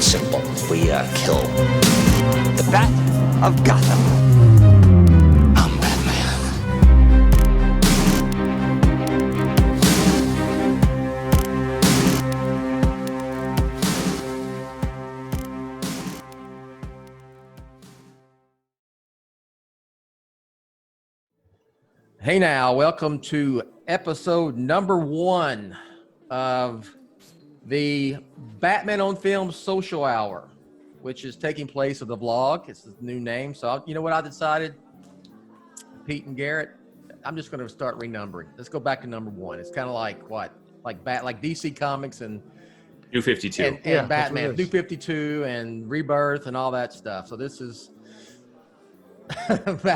it simple. We kill The Bat of Gotham. I'm Batman. Hey now, welcome to episode number 1 of the Batman on Film Social Hour, which is taking place of the vlog. It's the new name. So you know what I decided? Pete and Garrett, I'm just going to start renumbering. Let's go back to number 1. It's kind of like what? Like DC Comics and New 52. and Batman, New 52 and Rebirth and all that stuff. So this is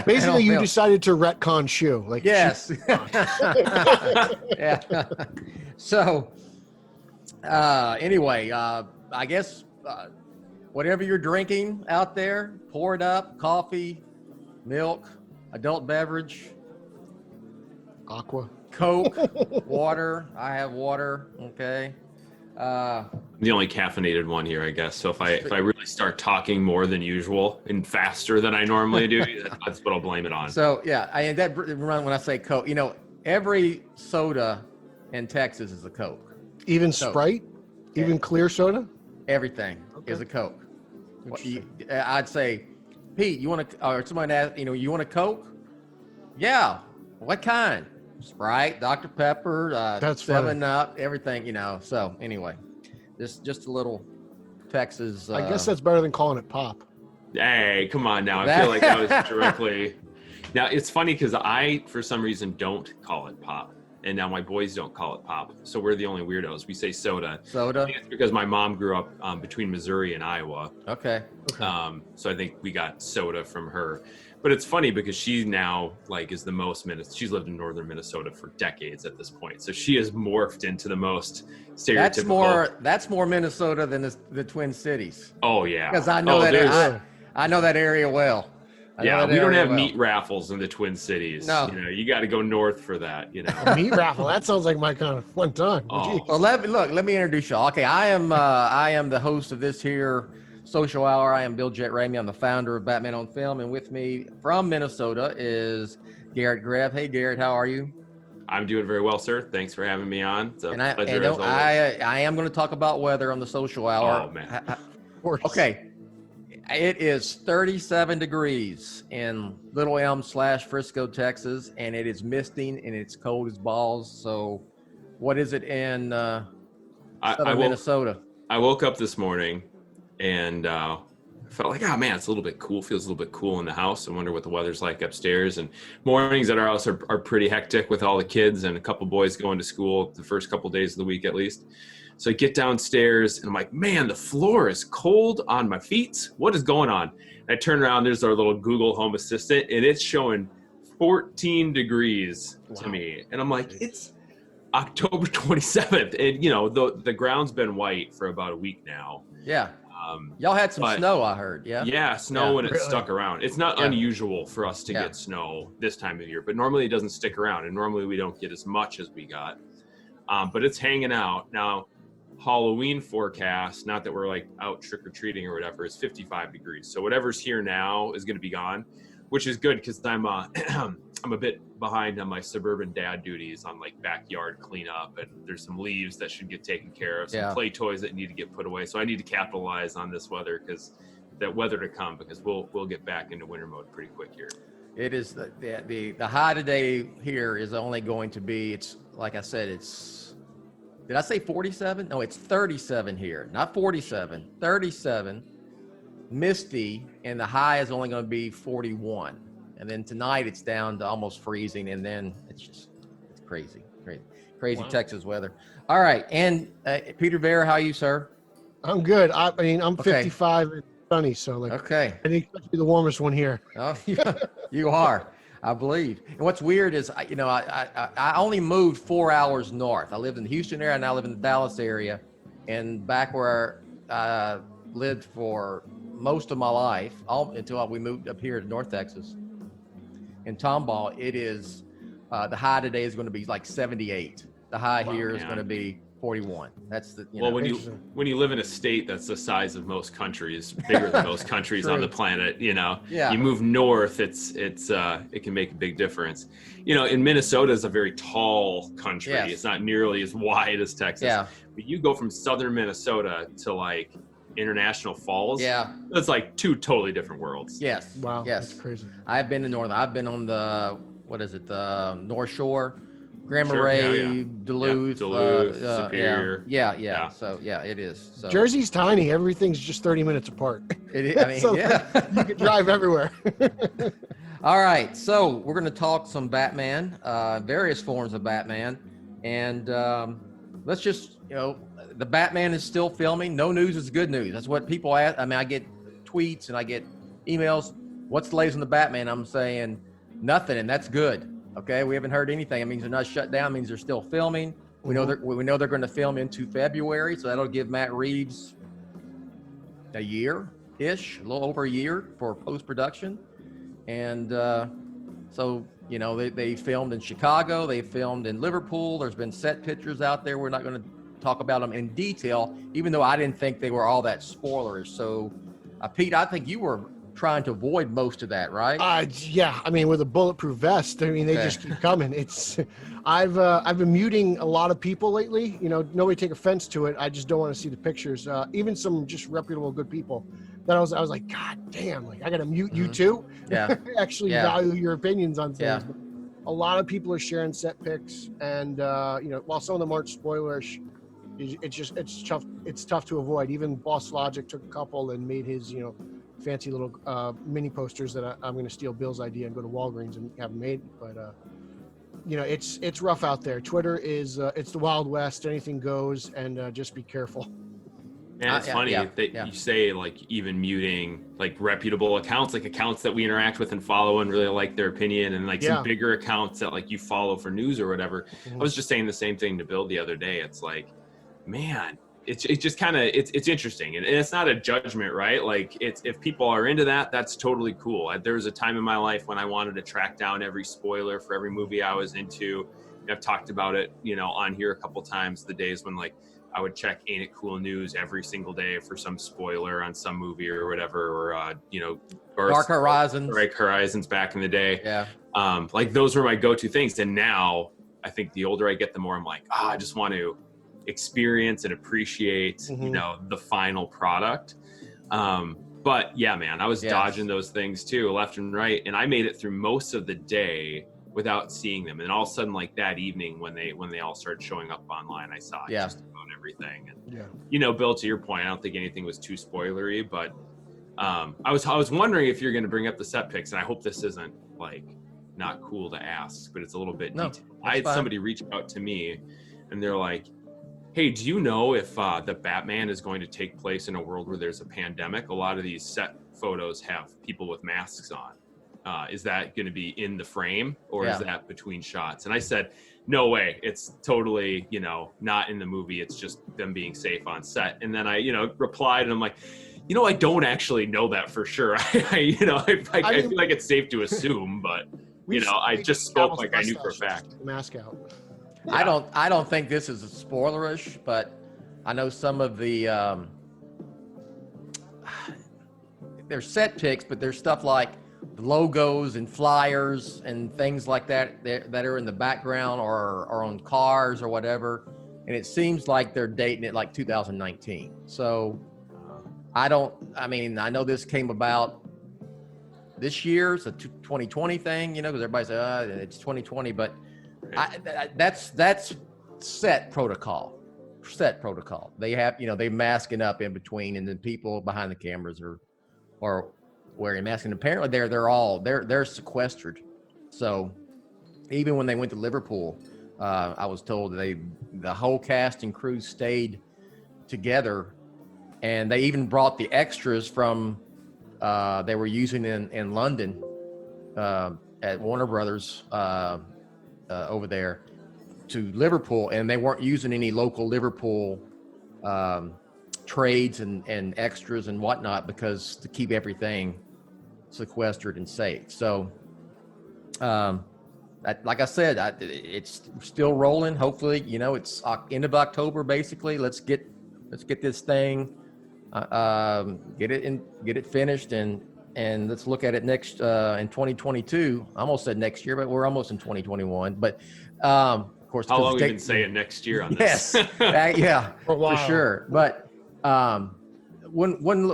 Basically, you decided to retcon Shoe. Like yes. Yeah. So anyway, I guess whatever you're drinking out there, pour it up. Coffee, milk, adult beverage, Aqua, Coke, water. I have water. Okay. I'm the only caffeinated one here, I guess. So if I really start talking more than usual and faster than I normally do, that's what I'll blame it on. So yeah, when I say Coke, you know, every soda in Texas is a Coke. even Coke. Sprite, even clear soda. Everything is a Coke. I'd say, Pete, you want to, or somebody ask, you want a Coke? Yeah. What kind? Sprite, Dr. Pepper, That's 7-Up, everything, So anyway, just a little Texas. I guess that's better than calling it pop. Hey, come on now. I feel like that was directly. Now, it's funny because I, for some reason, don't call it pop. And now my boys don't call it pop. So we're the only weirdos. We say soda. Soda? I think it's because my mom grew up between Missouri and Iowa. Okay. So I think we got soda from her. But it's funny because she now is the most she's lived in northern Minnesota for decades at this point. So she has morphed into the most stereotypical. That's more Minnesota than the Twin Cities. Oh yeah. Because I know I know that area well. Yeah, we don't have meat raffles in the Twin Cities. No. You got to go north for that, A meat raffle. That sounds like my kind of fun time. Oh. Well, let me introduce y'all. Okay, I am the host of this here social hour. I am Jett Ramey. I'm the founder of Batman on Film, and with me from Minnesota is Garret Grev. Hey, Garret, how are you? I'm doing very well, sir. Thanks for having me on. It's a pleasure as always. I am going to talk about weather on the social hour. Oh man. Of course. Okay. It is 37 degrees in Little Elm / Frisco, Texas, and it is misting and it's cold as balls. So what is it in southern Minnesota? I woke up this morning and felt like, oh man, it's a little bit cool. Feels a little bit cool in the house. I wonder what the weather's like upstairs. And mornings at our house are pretty hectic with all the kids and a couple boys going to school the first couple days of the week at least. So I get downstairs and I'm like, man, the floor is cold on my feet. What is going on? And I turn around, there's our little Google Home Assistant, and it's showing 14 degrees to me. And I'm like, it's October 27th. And, the ground's been white for about a week now. Yeah. Y'all had some snow, I heard. Yeah. Yeah, snow and it stuck around. It's not unusual for us to get snow this time of year, but normally it doesn't stick around. And normally we don't get as much as we got. But it's hanging out. Now, Halloween forecast, not that we're out trick-or-treating or whatever, is 55 degrees. So whatever's here now is going to be gone, which is good because I'm I'm a bit behind on my suburban dad duties on backyard cleanup, and there's some leaves that should get taken care of, some play toys that need to get put away. So I need to capitalize on this weather because to come, because we'll get back into winter mode pretty quick here. It is the high today here is only going to be, it's like I said, did I say 47? No, it's 37 here, not 47, 37, misty, and the high is only going to be 41. And then tonight it's down to almost freezing, and then it's crazy wow. Texas weather. All right, and Peter Verra, how are you, sir? I'm good. I mean, I'm 55 and sunny, so okay. I think that's the warmest one here. Oh, you are. I believe. And what's weird is, I only moved 4 hours north. I lived in the Houston area, and now I live in the Dallas area. And back where I lived for most of my life, until we moved up here to North Texas, in Tomball, it is, the high today is going to be 78. The high here is going to be 41. That's the Well, know. when you live in a state that's the size of most countries, bigger than most countries on the planet, you move north, it can make a big difference. In Minnesota is a very tall country. Yes. It's not nearly as wide as Texas. Yeah. But you go from southern Minnesota to like International Falls. Yeah. That's like two totally different worlds. Yes. Wow. Yes. That's crazy. I've been in northern. I've been on the the North Shore, Grand Sure, Marais, yeah. Duluth, Duluth, Superior. Yeah. So it is. So Jersey's tiny. Everything's just 30 minutes apart. it is. I mean, So yeah. you can drive everywhere. All right, so we're going to talk some Batman, various forms of Batman, and let's just, the Batman is still filming. No news is good news. That's what people ask. I mean, I get tweets and I get emails. What's the latest on the Batman? I'm saying nothing, and that's good. Okay, we haven't heard anything. It means they're not shut down. It means they're still filming. We know they're going to film into February, so that'll give Matt Reeves a year-ish, a little over a year for post-production. And so, they filmed in Chicago, they filmed in Liverpool. There's been set pictures out there. We're not going to talk about them in detail, even though I didn't think they were all that spoilers. So, Pete, I think you were trying to avoid most of that, right? Yeah. I mean, with a bulletproof vest, I mean, they just keep coming. I've been muting a lot of people lately. Nobody take offense to it. I just don't want to see the pictures. Even some just reputable, good people. Then I was like, God damn, like I gotta mute you too. Yeah. I actually value your opinions on things. Yeah. But a lot of people are sharing set pics, and while some of them aren't spoilerish, it's tough to avoid. Even Boss Logic took a couple and made his fancy little mini posters that I'm going to steal Bill's idea and go to Walgreens and have them made. But it's rough out there. Twitter is it's the Wild West. Anything goes, and just be careful. And it's funny that you say like even muting like reputable accounts, like accounts that we interact with and follow and really like their opinion, and like some bigger accounts that like you follow for news or whatever. I was just saying the same thing to Bill the other day. It's like, man, it's just kind of it's interesting, and it's not a judgment, right? Like if people are into that, that's totally cool. There was a time in my life when I wanted to track down every spoiler for every movie I was into. I've talked about it, on here a couple times. The days when like I would check Ain't It Cool News every single day for some spoiler on some movie or whatever, or Dark Horizons. Dark Horizons back in the day. Yeah. Like those were my go-to things. And now I think the older I get, the more I'm like, I just want to experience and appreciate, the final product. But yeah, man, I was dodging those things too, left and right. And I made it through most of the day without seeing them, and all of a sudden, like that evening when they all started showing up online, I saw just about everything. And Bill, to your point, I don't think anything was too spoilery, but I was wondering if you're going to bring up the set pics, and I hope this isn't like not cool to ask, but it's a little bit detailed. I had somebody reach out to me, and they're like, "Hey, do you know if the Batman is going to take place in a world where there's a pandemic? A lot of these set photos have people with masks on. Is that going to be in the frame, or is that between shots?" And I said, no way. It's totally, not in the movie. It's just them being safe on set. And then I, replied, and I'm like, I don't actually know that for sure. I feel like it's safe to assume, but I just spoke like I knew for a fact. Mask out. Yeah. I don't think this is spoilerish, but I know some of the there's set pics, but there's stuff like logos and flyers and things like that are in the background or on cars or whatever, and it seems like they're dating it like 2019. So I know this came about this year. It's a 2020 thing, because everybody says it's 2020, but that's set protocol. They have, they masking up in between, and then people behind the cameras are wearing masks, and apparently they're sequestered. So even when they went to Liverpool, I was told the whole cast and crew stayed together, and they even brought the extras from they were using in London at Warner Brothers over there to Liverpool, and they weren't using any local Liverpool trades and extras and whatnot, because to keep everything sequestered and safe. So like I said, it's still rolling. Hopefully, it's end of October basically. Let's get this thing, get it finished, and let's look at it next in 2022. I almost said next year, but we're almost in 2021. But of course, how long have you been saying next year on yes, this? yeah, For a while. for sure. But one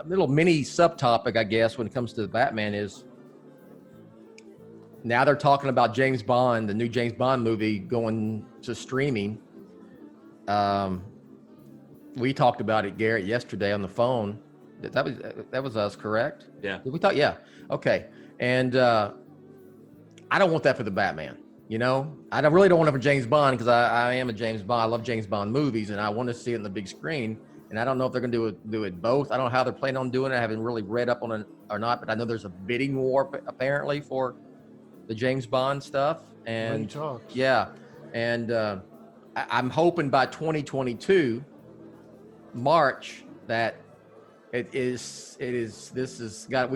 little mini subtopic, I guess, when it comes to the Batman is now they're talking about James Bond, the new James Bond movie going to streaming. We talked about it, Garrett, yesterday on the phone. That was us, correct? Yeah. Did we talk? Yeah. Okay. And I don't want that for the Batman. I really don't want it for James Bond because I am a James Bond. I love James Bond movies, and I want to see it in the big screen. And I don't know if they're going to do it both. I don't know how they're planning on doing it. I haven't really read up on it or not, but I know there's a bidding war apparently for the James Bond stuff. And yeah, and I'm hoping by 2022 March that we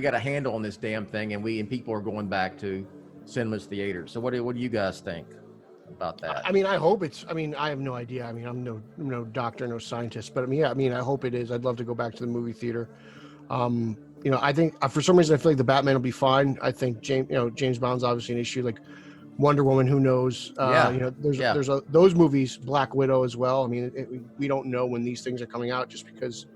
got a handle on this damn thing, and people are going back to cinemas, theaters. So what do you guys think about that? I mean, I hope I have no idea. I mean, I'm no doctor, no scientist, but I hope it is. I'd love to go back to the movie theater. I think for some reason I feel like the Batman will be fine. I think James Bond's obviously an issue. Like Wonder Woman, who knows? There's those movies, Black Widow as well. I mean, we don't know when these things are coming out just because,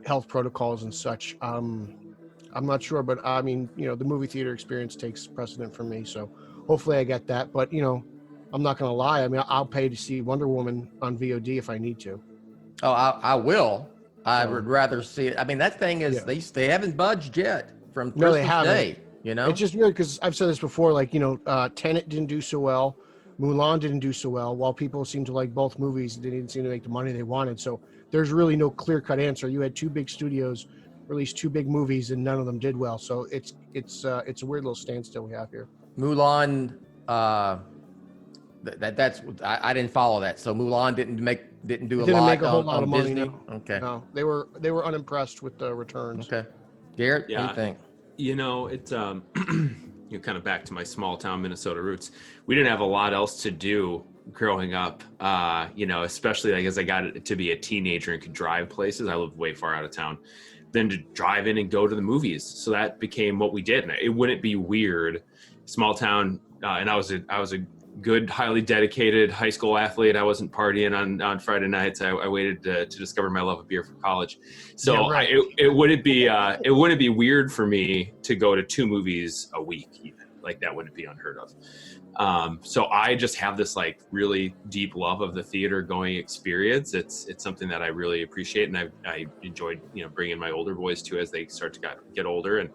health protocols and such. I'm not sure, but I mean, the movie theater experience takes precedent for me. So hopefully I get that. But I'm not going to lie. I mean, I'll pay to see Wonder Woman on VOD if I need to. Oh, I will. I would rather see it. I mean, that thing is they haven't budged yet from Christmas Day. It's just weird because I've said this before. Like Tenet didn't do so well, Mulan didn't do so well. While people seem to like both movies, they didn't seem to make the money they wanted. So there's really no clear-cut answer. You had two big studios release two big movies, and none of them did well. So it's a weird little standstill we have here. Mulan, that's I didn't follow that. So Mulan didn't make a whole lot of money. Disney? No. Okay. No, they were unimpressed with the returns. Okay. Garrett, what do you think? It's kind of back to my small town Minnesota roots. We didn't have a lot else to do growing up. Especially I guess I got to be a teenager and could drive places. I lived way far out of town. Then to drive in and go to the movies. So that became what we did. And it wouldn't be weird. Small town, and I was a good, highly dedicated high school athlete. I wasn't partying on Friday nights. I waited to discover my love of beer for college. So yeah, right. it wouldn't be weird for me to go to two movies a week even. Like that wouldn't be unheard of. So I just have this like really deep love of the theater going experience. It's something that I really appreciate, and I enjoyed bringing my older boys to as they start to get older. And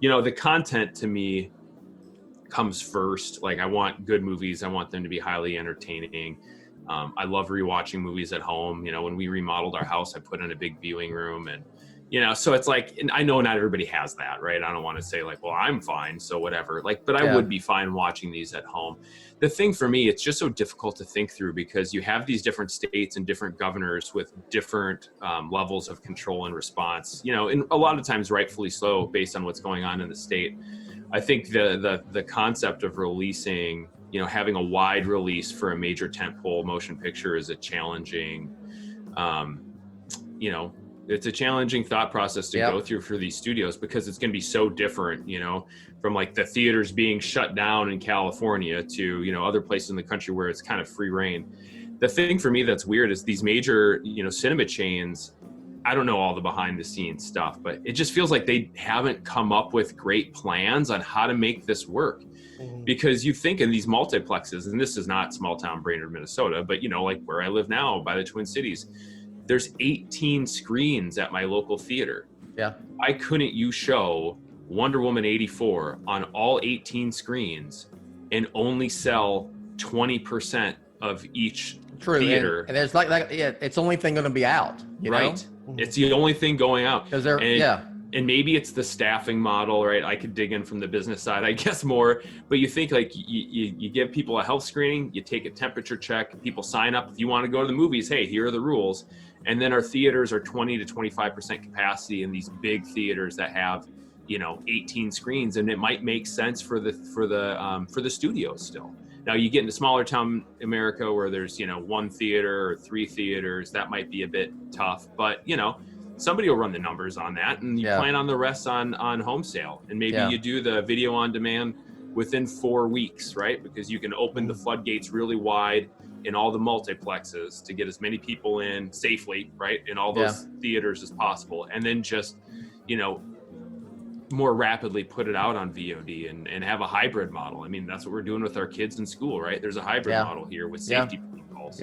the content to me comes first. Like I want good movies. I want them to be highly entertaining. I love rewatching movies at home. When we remodeled our house, I put in a big viewing room, and so it's like, and I know not everybody has that, right? I don't want to say like, well, I'm fine, so whatever. But I would be fine watching these at home. The thing for me, it's just so difficult to think through because you have these different states and different governors with different levels of control and response, and a lot of times rightfully so based on what's going on in the state. I think the concept of releasing, having a wide release for a major tentpole motion picture is a challenging, it's a challenging thought process to go through for these studios because it's going to be so different, from like the theaters being shut down in California to, other places in the country where it's kind of free reign. The thing for me that's weird is these major, cinema chains, I don't know all the behind the scenes stuff, but it just feels like they haven't come up with great plans on how to make this work. Because you think in these multiplexes, and this is not small town Brainerd, Minnesota, but like where I live now by the Twin Cities, there's 18 screens at my local theater. Yeah. Why couldn't you show Wonder Woman 84 on all 18 screens and only sell 20% of each theater? And there's it's the only thing going to be out, right? It's the only thing going out. Because and maybe it's the staffing model, right? I could dig in from the business side, I guess, more. But you think like you give people a health screening, you take a temperature check, people sign up. If you want to go to the movies, hey, here are the rules. And then our theaters are 20 to 25% capacity in these big theaters that have 18 screens, and it might make sense for the studios still. Now you get into smaller town America where there's, one theater or 3 theaters, that might be a bit tough, but somebody will run the numbers on that, and you plan on the rest on home sale, and maybe you do the video on demand within 4 weeks, right? Because you can open the floodgates really wide in all the multiplexes to get as many people in safely, right, in all those theaters as possible, and then just more rapidly put it out on VOD and have a hybrid model. I mean, that's what we're doing with our kids in school, right? There's a hybrid model here with safety protocols.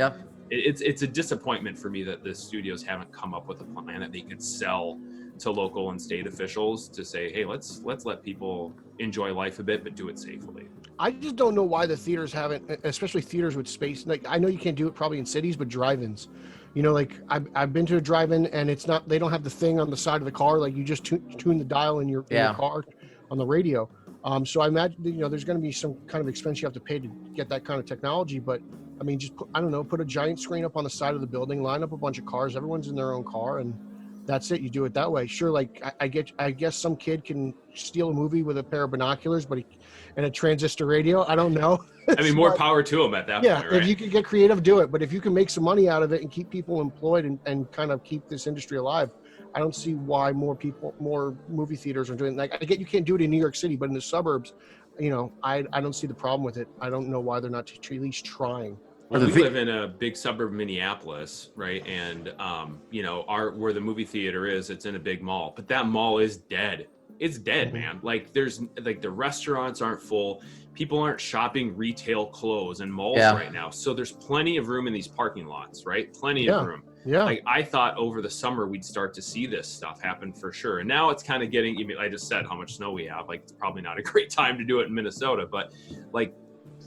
It's a disappointment for me that the studios haven't come up with a plan that they could sell to local and state officials to say, hey, let's let people enjoy life a bit, but do it safely. I just don't know why the theaters haven't, especially theaters with space. Like, I know you can't do it probably in cities, but drive-ins, like I've been to a drive-in, and it's not, they don't have the thing on the side of the car. Like, you just tune the dial in your car on the radio. So I imagine, there's going to be some kind of expense you have to pay to get that kind of technology. But I mean, just put a giant screen up on the side of the building, line up a bunch of cars. Everyone's in their own car, and that's it. You do it that way. Sure, like I guess some kid can steal a movie with a pair of binoculars, and a transistor radio. I don't know. I mean, more power to them at that point, right? If you can get creative, do it. But if you can make some money out of it and keep people employed and kind of keep this industry alive, I don't see why more movie theaters are doing. Like, I get you can't do it in New York City, but in the suburbs, I don't see the problem with it. I don't know why they're not at least trying. Well, we live in a big suburb of Minneapolis, right? And where the movie theater is, it's in a big mall, but that mall is dead. It's dead, man. Like, the restaurants aren't full. People aren't shopping retail clothes in malls right now. So there's plenty of room in these parking lots, right? Plenty of room. Yeah. Like, I thought over the summer we'd start to see this stuff happen for sure. And now it's kind of getting, I just said how much snow we have. Like, it's probably not a great time to do it in Minnesota, but like,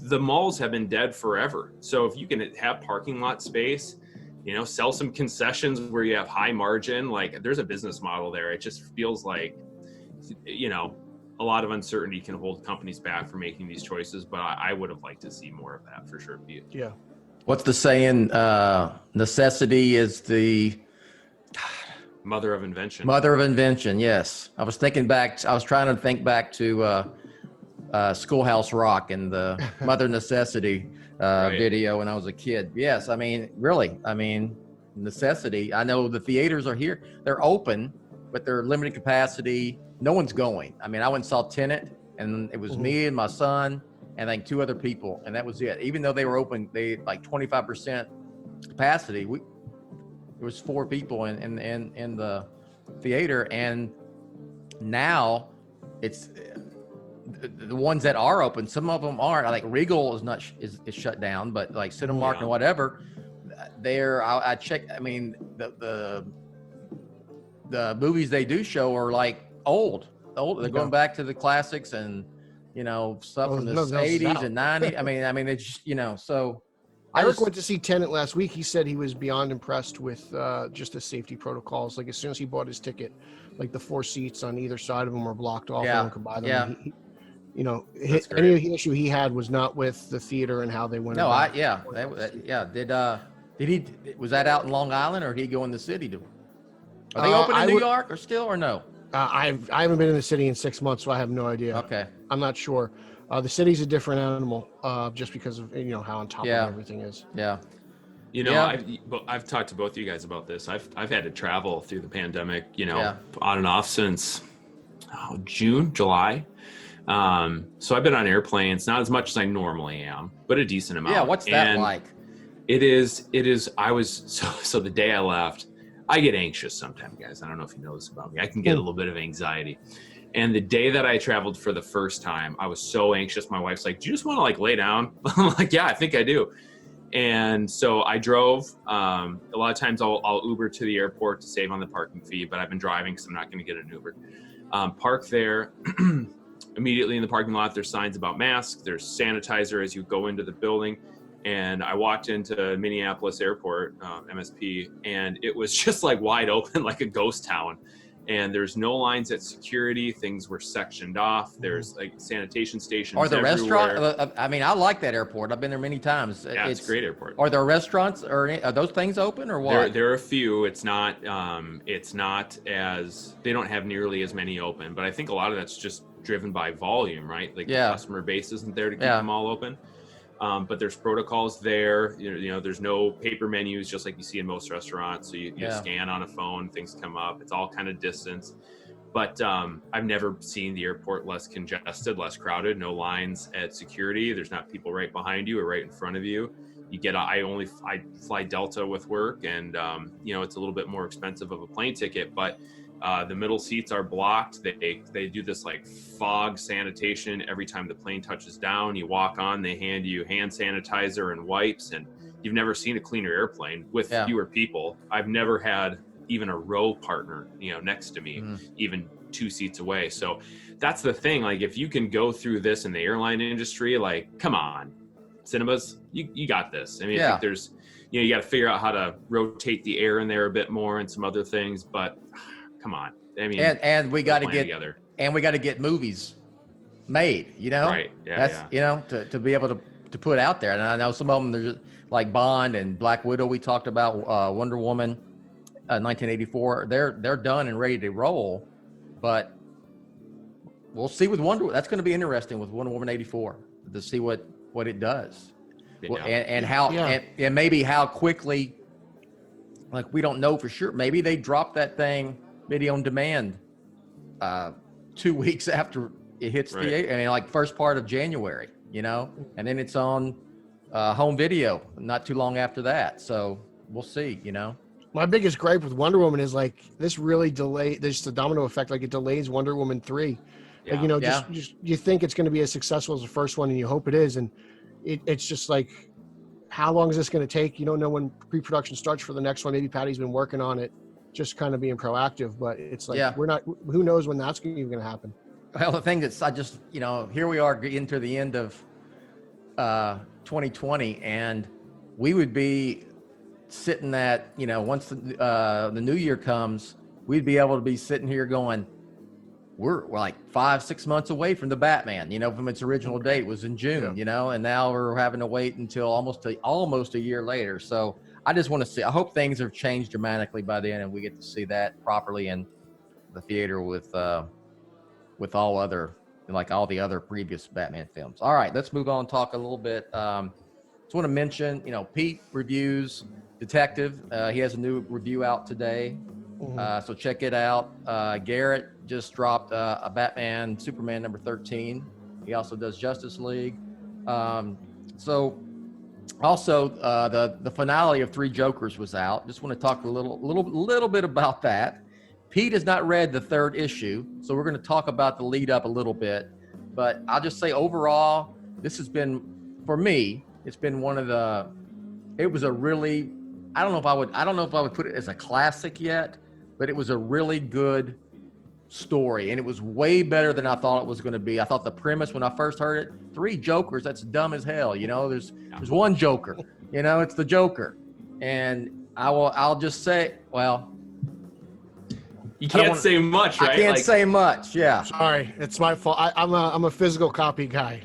the malls have been dead forever. So if you can have parking lot space, sell some concessions where you have high margin, like, there's a business model there. It just feels like, a lot of uncertainty can hold companies back from making these choices, but I would have liked to see more of that for sure. Yeah. What's the saying? Necessity is the mother of invention. Mother of invention. Yes. I was trying to think back to Schoolhouse Rock and the Mother Necessity video when I was a kid. Yes. I mean, really, necessity. I know the theaters are here. They're open, but they're limited capacity. No one's going. I mean, I went and saw Tenet, and it was me and my son, and I think 2 other people, and that was it. Even though they were open, they like 25% capacity. There was 4 people in the theater, and now it's the ones that are open. Some of them aren't. Like Regal is shut down, but like Cinemark and whatever, I checked. I mean, the movies they do show are like old. They're going back to the classics and stuff from the 80s and 90s. I mean it's so. Eric went to see Tenet last week. He said he was beyond impressed with just the safety protocols. Like, as soon as he bought his ticket, like the 4 seats on either side of him were blocked off. No one could buy them. Any issue he had was not with the theater and how they went. No, Did he? Was that out in Long Island, or did he go in the city? Are they open in New York or still, or no? I haven't been in the city in 6 months, so I have no idea. Okay. I'm not sure. The city's a different animal, just because of how on top of everything is. Yeah. I've talked to both of you guys about this. I've had to travel through the pandemic, on and off since June, July. So I've been on airplanes, not as much as I normally am, but a decent amount. Yeah. What's that like? It is. I was so the day I left, I get anxious sometimes, guys. I don't know if you know this about me. I can get a little bit of anxiety. And the day that I traveled for the first time, I was so anxious. My wife's like, do you just want to like lay down? I'm like, yeah, I think I do. And so I drove. A lot of times I'll Uber to the airport to save on the parking fee, but I've been driving because I'm not going to get an Uber. Park there. Immediately in the parking lot, there's signs about masks. There's sanitizer as you go into the building. And I walked into Minneapolis Airport, MSP, and it was just like wide open, like a ghost town. and there's no lines at security. Things were sectioned off. There's like sanitation stations Or the everywhere. restaurant. I mean, I like that airport. I've been there many times. Yeah, it's a great airport. Are there restaurants are those things open or what? There are a few. It's not as, they don't have nearly as many open, but I think a lot of that's just driven by volume, right? Like the customer base isn't there to keep them all open. But there's protocols there. You know, there's no paper menus, just like you see in most restaurants. So you scan on a phone, things come up. It's all kind of distance. But I've never seen the airport less congested, less crowded. No lines at security. There's not people right behind you or right in front of you. You get I fly Delta with work, and you know, it's a little bit more expensive of a plane ticket, but the middle seats are blocked. They do this like fog sanitation every time the plane touches down. You walk on, they hand you hand sanitizer and wipes, and you've never seen a cleaner airplane with fewer people. I've never had even a row partner, you know, next to me, even 2 seats away. So that's the thing. Like, if you can go through this in the airline industry, like, come on, cinemas, you got this. I mean, I think there's, you know, you got to figure out how to rotate the air in there a bit more and some other things, but come on. I mean, and we got to get together. And we got to get movies made, you know? Right. Yeah. That's, you know, to be able to put out there. And I know some of them, there's like Bond and Black Widow. We talked about Wonder Woman, 1984. They're done and ready to roll, but we'll see with that's going to be interesting with Wonder Woman 84 to see what it does. Yeah. And how, and maybe how quickly, like, we don't know for sure. Maybe they drop that thing video on demand 2 weeks after it hits the, I mean, like first part of January, you know, and then it's on home video not too long after that. So we'll see, you know. My biggest gripe with Wonder Woman is like this really there's the domino effect, like it delays Wonder Woman 3. Yeah. Like, you know, just you think it's going to be as successful as the first one and you hope it is, and it's just like, how long is this going to take? You don't know when pre-production starts for the next one. Maybe Patty's been working on it, just kind of being proactive, but it's like, we're not, who knows when that's even going to happen. Well, the thing that's, I just, you know, here we are getting to the end of 2020, and we would be sitting at, you know, once the new year comes, we'd be able to be sitting here going, we're like 5-6 months away from the Batman, you know, from its original date was in June, you know, and now we're having to wait until almost a year later. So I just want to see, I hope things have changed dramatically by then and we get to see that properly in the theater with all the other previous Batman films. All right, let's move on and talk a little bit. Just want to mention, you know, Pete reviews Detective. He has a new review out today. So check it out. Garret just dropped a Batman Superman number 13. He also does Justice League. So also the finale of Three Jokers was out. Just want to talk a little bit about that. Pete has not read the 3rd issue, so we're going to talk about the lead up a little bit. But I'll just say overall, this has been, for me, it's been one of the. It was a really, I don't know if I would put it as a classic yet, but it was a really good story, and it was way better than I thought it was going to be. I thought the premise when I first heard it, 3 Jokers, that's dumb as hell. You know, there's one Joker. You know, it's the Joker, and I'll just say, well. You can't say much, right? I can't say much. Yeah. Sorry, it's my fault. I'm a physical copy guy.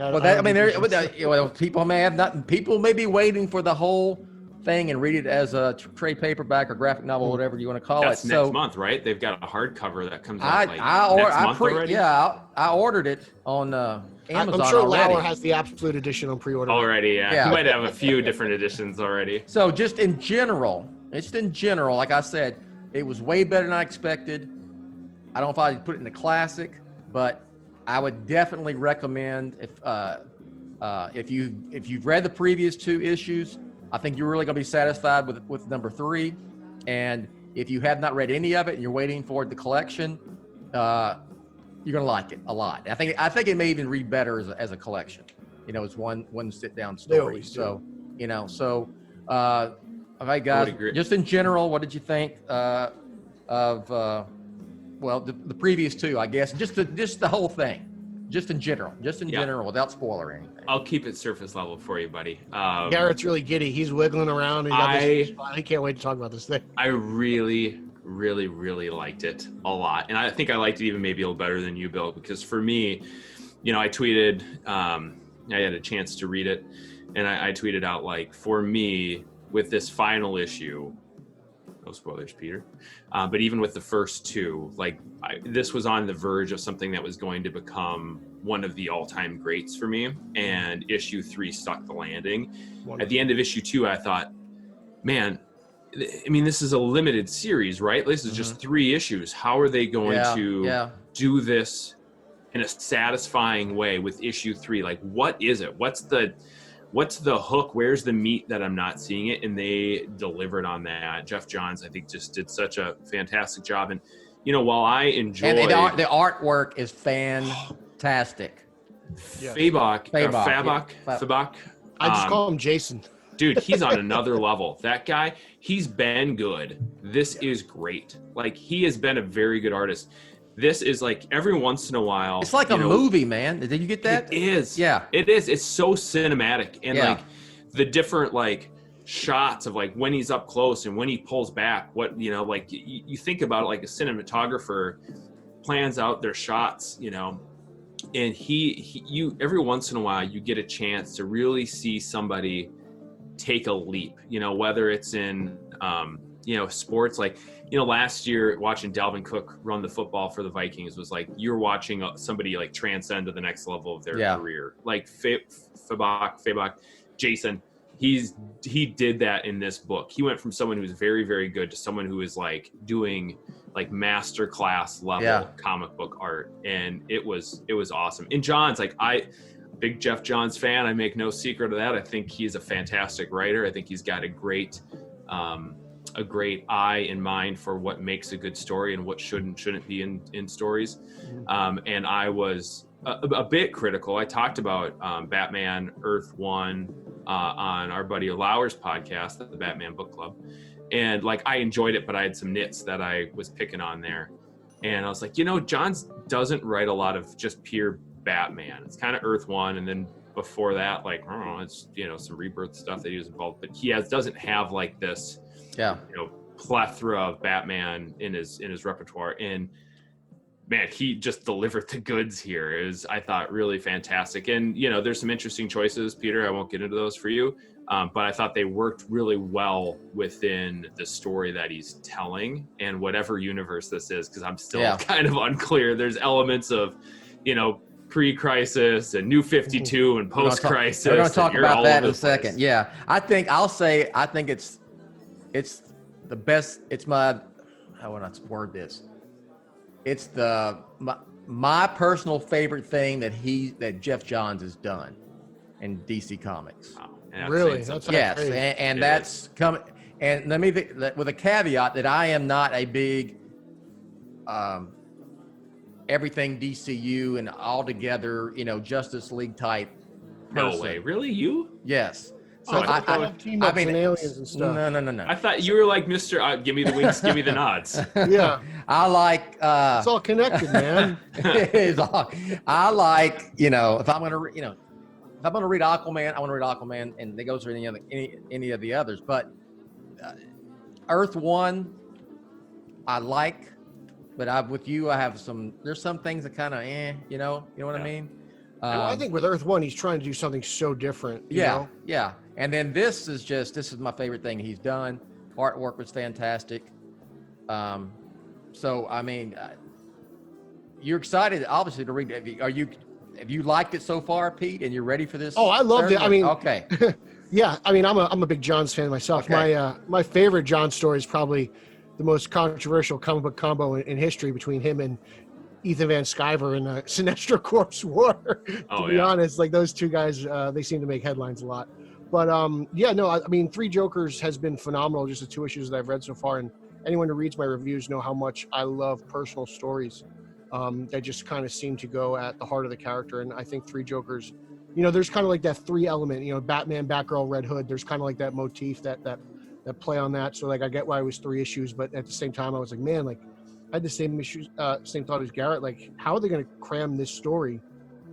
People may be waiting for the whole thing and read it as a trade paperback or graphic novel, whatever you want to call That's it. Next month, right? They've got a hardcover that comes out next month already. Yeah, I ordered it on Amazon. I'm sure already. Lauer has the absolute edition on pre-order already. Yeah, he might have a few different editions already. So just in general, like I said, it was way better than I expected. I don't know if I'd put it in the classic, but I would definitely recommend if you've read the previous 2 issues, I think you're really going to be satisfied with number 3. And if you have not read any of it and you're waiting for the collection, you're going to like it a lot. I think it may even read better as a collection. You know, it's one sit down story. So, you know, all right, guys, just in general, what did you think of the previous 2, I guess, just the whole thing, just in general, without spoiler or anything. I'll keep it surface level for you, buddy. Garrett's really giddy. He's wiggling around. And he can't wait to talk about this thing. I really, really, really liked it a lot. And I think I liked it even maybe a little better than you, Bill, because for me, I tweeted, I had a chance to read it, and I tweeted out, like, for me, with this final issue, no spoilers, Peter, but even with the first two, like, this was on the verge of something that was going to become one of the all-time greats for me, and issue 3 stuck the landing. Wonderful. At the end of issue 2, I thought, man, I mean, this is a limited series, right? This is just 3 issues. How are they going to do this in a satisfying way with issue 3? Like, what is it? What's the hook? Where's the meat that I'm not seeing it? And they delivered on that. Jeff Johns, I think, just did such a fantastic job. And, while I enjoy... And the artwork is fantastic. Fabok. I just call him Jason. Dude, he's on another level. That guy, he's been good. This is great. Like, he has been a very good artist. This is like every once in a while. It's like a movie, man. Did you get that? It is. Yeah. It is. It's so cinematic. And like the different like shots of like when he's up close and when he pulls back, what, like you think about it, like a cinematographer plans out their shots, and you every once in a while you get a chance to really see somebody take a leap, whether it's in, sports, like, last year watching Dalvin Cook run the football for the Vikings was like, you're watching somebody like transcend to the next level of their career. Like Fabok, Jason, he did that in this book. He went from someone who was very, very good to someone who was like doing like master class level comic book art. And it was awesome. And John's like, big Jeff Johns fan. I make no secret of that. I think he's a fantastic writer. I think he's got a great eye and mind for what makes a good story and what shouldn't be in stories. And I was a bit critical. I talked about Batman Earth 1 on our buddy Lauer's podcast, the Batman Book Club. And like, I enjoyed it, but I had some nits that I was picking on there. And I was like, Johns doesn't write a lot of just pure Batman. It's kind of Earth 1, and then before that, like, I don't know, it's some Rebirth stuff that he was involved, but he doesn't have like this plethora of Batman in his repertoire. And man, he just delivered the goods here. It was, I thought, really fantastic. And there's some interesting choices, Peter. I won't get into those for you, but I thought they worked really well within the story that he's telling and whatever universe this is, because I'm still kind of unclear. There's elements of pre-crisis and New 52 and post-crisis. We're going to talk about that in a second. Yeah, I think it's the best. It's my, how would I word this? It's my personal favorite thing that Jeff Johns has done in DC Comics. Wow. Really? That's yes, crazy. and that's coming. And let me with a caveat that I am not a big everything DCU and all together, Justice League type person. No way, really? You? Yes. So I mean, and aliens and stuff. No. I thought you were like Mr. Give me the winks, give me the nods. Yeah. I like. It's all connected, man. It is all. I like, if I'm gonna, if I'm gonna read Aquaman, I want to read Aquaman, and it goes for any of the others. But Earth 1, I like, but with you, I have some. There's some things that kind of, you know what I mean. I think with Earth 1, he's trying to do something so different. You know? Yeah. And then this is my favorite thing he's done. Artwork was fantastic. So I mean, you're excited, obviously, to read. Have you liked it so far, Pete? And you're ready for this? Oh, I loved it. I mean, okay. Yeah, I mean, I'm a big Johns fan myself. Okay. My favorite Johns story is probably the most controversial comic book combo in history between him and Ethan Van Sciver in Sinestro Corps War. To be honest, like those two guys, they seem to make headlines a lot. But I mean, Three Jokers has been phenomenal. Just the 2 issues that I've read so far, and anyone who reads my reviews know how much I love personal stories that just kind of seem to go at the heart of the character. And I think Three Jokers, there's kind of like that 3 element. Batman, Batgirl, Red Hood. There's kind of like that motif that play on that. So like I get why it was 3 issues, but at the same time, I was like, man, like. I had the same thought as Garrett. Like, how are they going to cram this story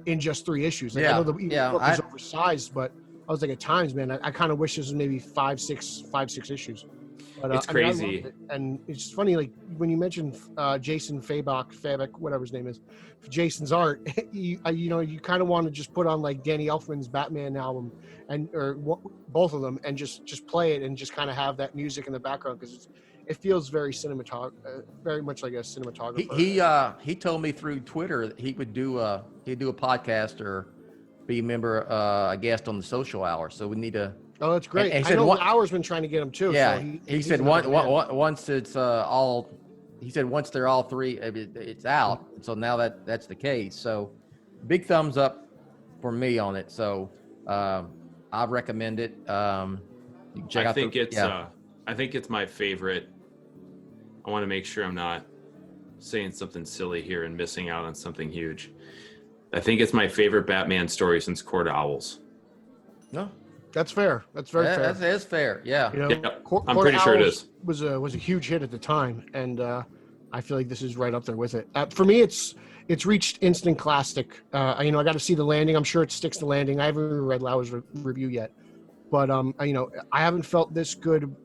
in just 3 issues? Like, I know the book was oversized, but I was like, at times, man, I kind of wish this was maybe five, six issues. But, It's I mean, I crazy. loved it. And it's funny, like when you mentioned Jason Fabok, whatever his name is, Jason's art, you kind of want to just put on like Danny Elfman's Batman album both of them and just play it and just kind of have that music in the background because it feels very very much like a cinematographer. He told me through Twitter that he would do a podcast or be a member, a guest on the Social Hour. So we need to. Oh, that's great. And he I said know one, Lauer's been trying to get him too. Yeah, so he he's said another man. once it's all. He said once they're all three, it's out. So now that's the case. So big thumbs up for me on it. So I recommend it. You can check I think it's my favorite. I want to make sure I'm not saying something silly here and missing out on something huge. I think it's my favorite Batman story since Court of Owls. No, that's fair. That's very fair. That is fair. Yeah. You know, Yeah, Court I'm pretty of sure it Owls is. was a huge hit at the time, and I feel like this is right up there with it. For me, it's reached instant classic. I got to see The Landing. I'm sure it sticks to landing. I haven't read Lauer's review yet, but I haven't felt this good.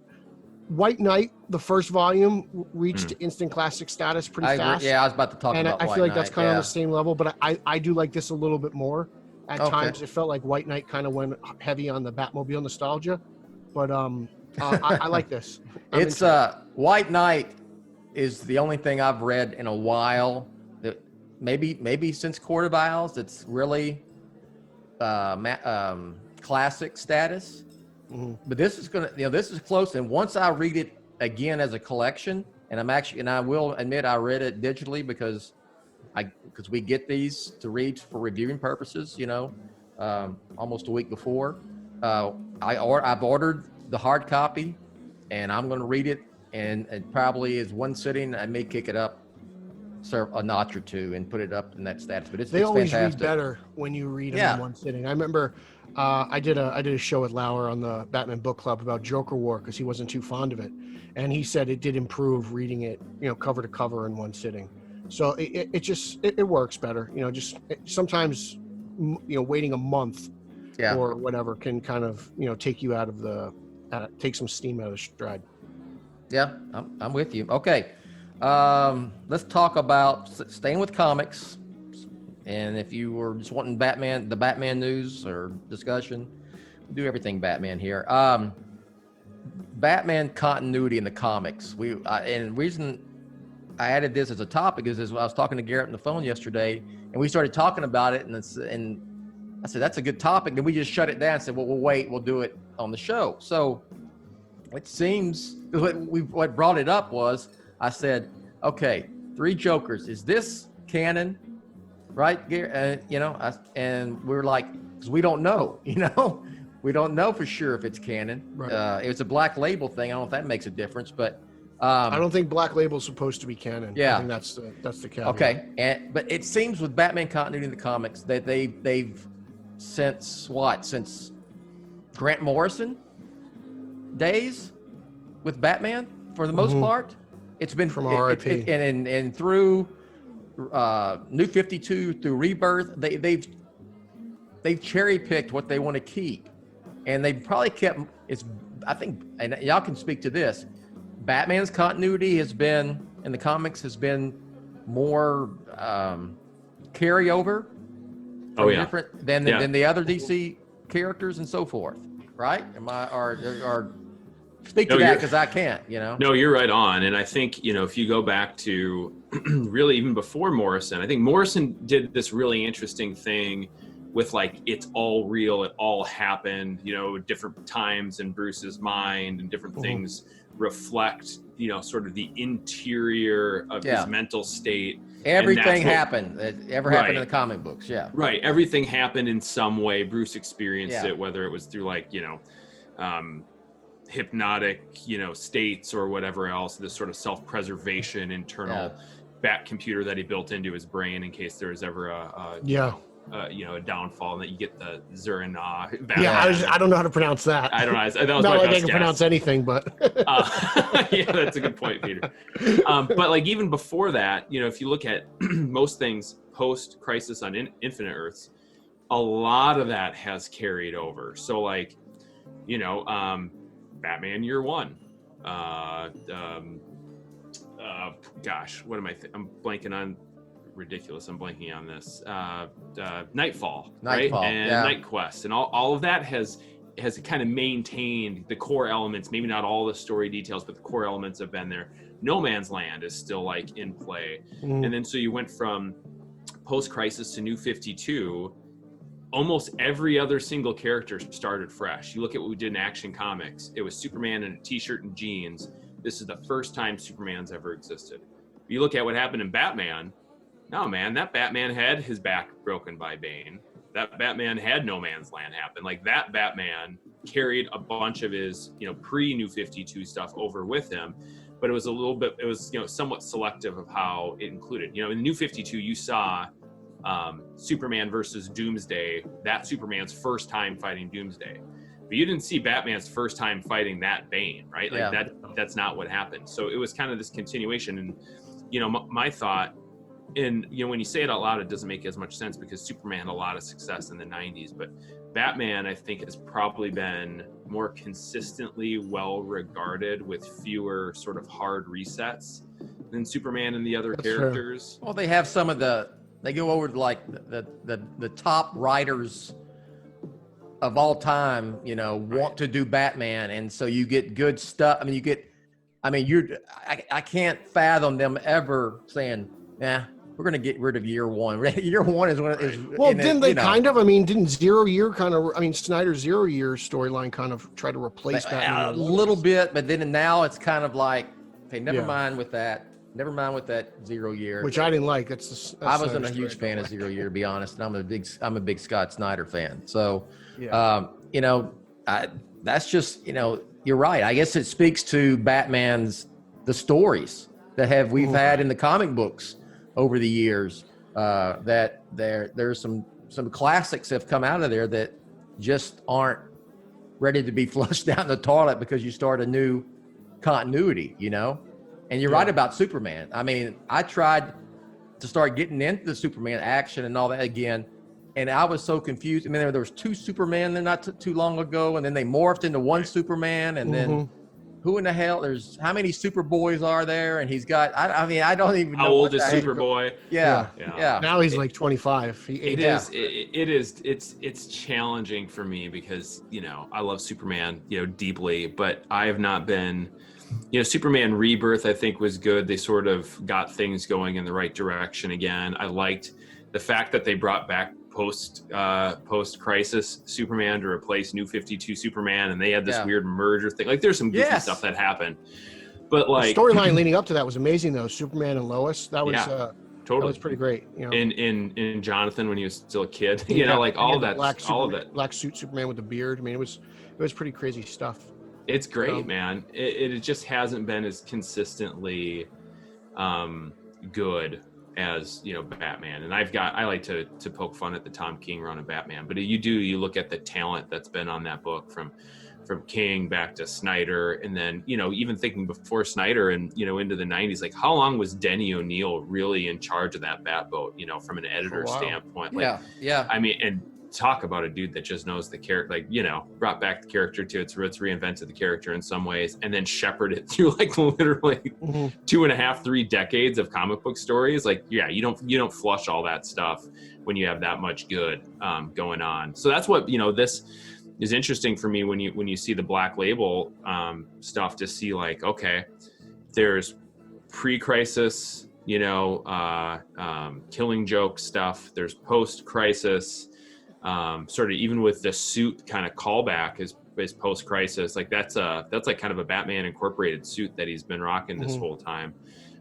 White Knight, the first volume, reached instant classic status pretty fast. Yeah, I was about to talk about I White feel like Knight, that's kind of on the same level, but I do like this a little bit more. At times, it felt like White Knight kind of went heavy on the Batmobile nostalgia, but I like this. It's White Knight is the only thing I've read in a while that maybe since Court of Owls that's really classic status. Mm-hmm. But this is this is close. And once I read it again as a collection, and I will admit I read it digitally because we get these to read for reviewing purposes, almost a week before. I've ordered the hard copy, and I'm going to read it, and probably is one sitting. I may kick it up a notch or two and put it up in that status. But it's always fantastic. read better when you read them in one sitting. I remember I did a show with Lauer on the Batman Book Club about Joker War because he wasn't too fond of it, and he said it did improve reading it, cover to cover in one sitting. So it works better. Sometimes waiting a month or whatever can kind of take you out of take some steam out of the stride. Yeah, I'm with you. Okay, let's talk about staying with comics. And if you were just wanting the Batman news or discussion, we do everything Batman here. Batman continuity in the comics. And the reason I added this as a topic is I was talking to Garret on the phone yesterday, and we started talking about it, and I said that's a good topic. Then we just shut it down and said, well, we'll wait, we'll do it on the show. So it seems what brought it up was I said, okay, 3 Jokers, is this canon? Right, and we were like, because we don't know, we don't know for sure if it's canon. Right. It was a Black Label thing. I don't know if that makes a difference, but I don't think Black Label's supposed to be canon. Yeah, I think that's the canon. Okay, but it seems with Batman continuity in the comics that they've since Grant Morrison days with Batman for the most part, it's been from RIP and through. New 52 through Rebirth, they've cherry picked what they want to keep, and they've probably kept. I think, and y'all can speak to this. Batman's continuity has been in the comics has been more carryover. Different than the other DC characters and so forth, right? Or speak to that because I can't, No, you're right on. And I think, if you go back to really even before Morrison, I think Morrison did this really interesting thing with it's all real, it all happened, different times in Bruce's mind and different things reflect, sort of the interior of his mental state. Everything happened that ever happened in the comic books. Yeah. Right. Everything happened in some way. Bruce experienced it, whether it was through hypnotic, states or whatever else, this sort of self-preservation internal bat computer that he built into his brain in case there was ever a downfall, and that you get the Zurina. I don't know how to pronounce that. I don't know. That was not my like best I can guess. pronounce anything, but yeah, that's a good point, Peter. But even before that, if you look at most things post Crisis on Infinite Earths, a lot of that has carried over. So Batman Year One, gosh, what am I'm blanking on. Ridiculous. I'm blanking on this. Nightfall, right? And Night Quest, and all of that has kind of maintained the core elements. Maybe not all the story details, but the core elements have been there. No Man's Land is still like in play, and then so you went from post-Crisis to New 52. Almost every other single character started fresh. You look at what we did in Action Comics. It was Superman in a t-shirt and jeans. This is the first time Superman's ever existed. You look at what happened in Batman. No, man, that Batman had his back broken by Bane. That Batman had No Man's Land happen. Like, that Batman carried a bunch of his, pre-New 52 stuff over with him, but it was somewhat selective of how it included. In the New 52, you saw Superman versus Doomsday, that Superman's first time fighting Doomsday. But you didn't see Batman's first time fighting that Bane, right? Like, that's not what happened. So it was kind of this continuation. And, my thought, and when you say it out loud, it doesn't make as much sense because Superman had a lot of success in the 90s, but Batman, I think, has probably been more consistently well regarded with fewer sort of hard resets than Superman and the other characters. True. Well, they have they go over to like the top writers of all time, want to do Batman, and so you get good stuff. I can't fathom them ever saying, "Yeah, we're going to get rid of year one." Year one is when it is. Well, didn't they didn't 0 year Snyder's 0 year storyline kind of try to replace that? A little bit, but then now it's kind of like, okay, never mind with that. Never mind with that 0 year. Which I didn't like. I wasn't a huge fan of 0 year, to be honest. And I'm a big Scott Snyder fan. So, that's just, you're right. I guess it speaks to the stories that we've had in the comic books over the years, that there's some classics have come out of there that just aren't ready to be flushed down the toilet because you start a new continuity, And you're right about Superman. I tried to start getting into the Superman action and all that again, and I was so confused. There was two Superman there not too long ago, and then they morphed into one Superman, and then who in the hell? There's how many Superboys are there? And he's got. I don't even know how old is Superboy. Yeah. Now he's like 25. It's challenging for me because I love Superman deeply, but I have not been. Superman Rebirth, I think, was good. They sort of got things going in the right direction again. I liked the fact that they brought back post-Crisis Superman to replace New 52 Superman, and they had this weird merger thing. Like, there's some goofy stuff that happened. But like the storyline leading up to that was amazing, though. Superman and Lois, that was totally. That was pretty great. In Jonathan when he was still a kid, all of that, black suit Superman with the beard. It was pretty crazy stuff. It's great, man. It just hasn't been as consistently good as Batman. And I like to poke fun at the Tom King run of Batman, but you look at the talent that's been on that book from King back to Snyder, and then even thinking before Snyder and into the 90s, like how long was Denny O'Neil really in charge of that Batboat? From an editor standpoint, and talk about a dude that just knows the character, brought back the character to its roots, reinvented the character in some ways, and then shepherded it through literally 2.5-3 decades of comic book stories. You don't flush all that stuff when you have that much good going on. So that's what this is interesting for me when you see the Black Label stuff, to see okay, there's pre-Crisis Killing Joke stuff, there's post-Crisis. Sort of even with the suit kind of callback is post-Crisis. That's kind of a Batman Incorporated suit that he's been rocking this whole time.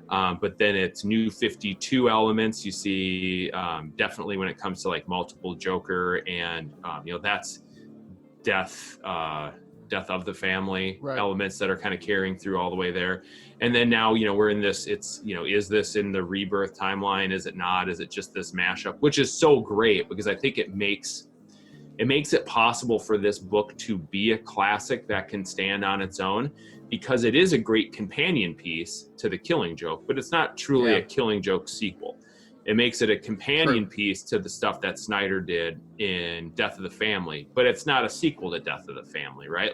But then it's New 52 elements. You see definitely when it comes to multiple Joker and that's death of the family elements that are kind of carrying through all the way there. And then now, we're in this, it's, is this in the Rebirth timeline? Is it not? Is it just this mashup? Which is so great because I think it makes it possible for this book to be a classic that can stand on its own, because it is a great companion piece to the Killing Joke, but it's not truly a Killing Joke sequel. It makes it a companion piece to the stuff that Snyder did in Death of the Family, but it's not a sequel to Death of the Family, right?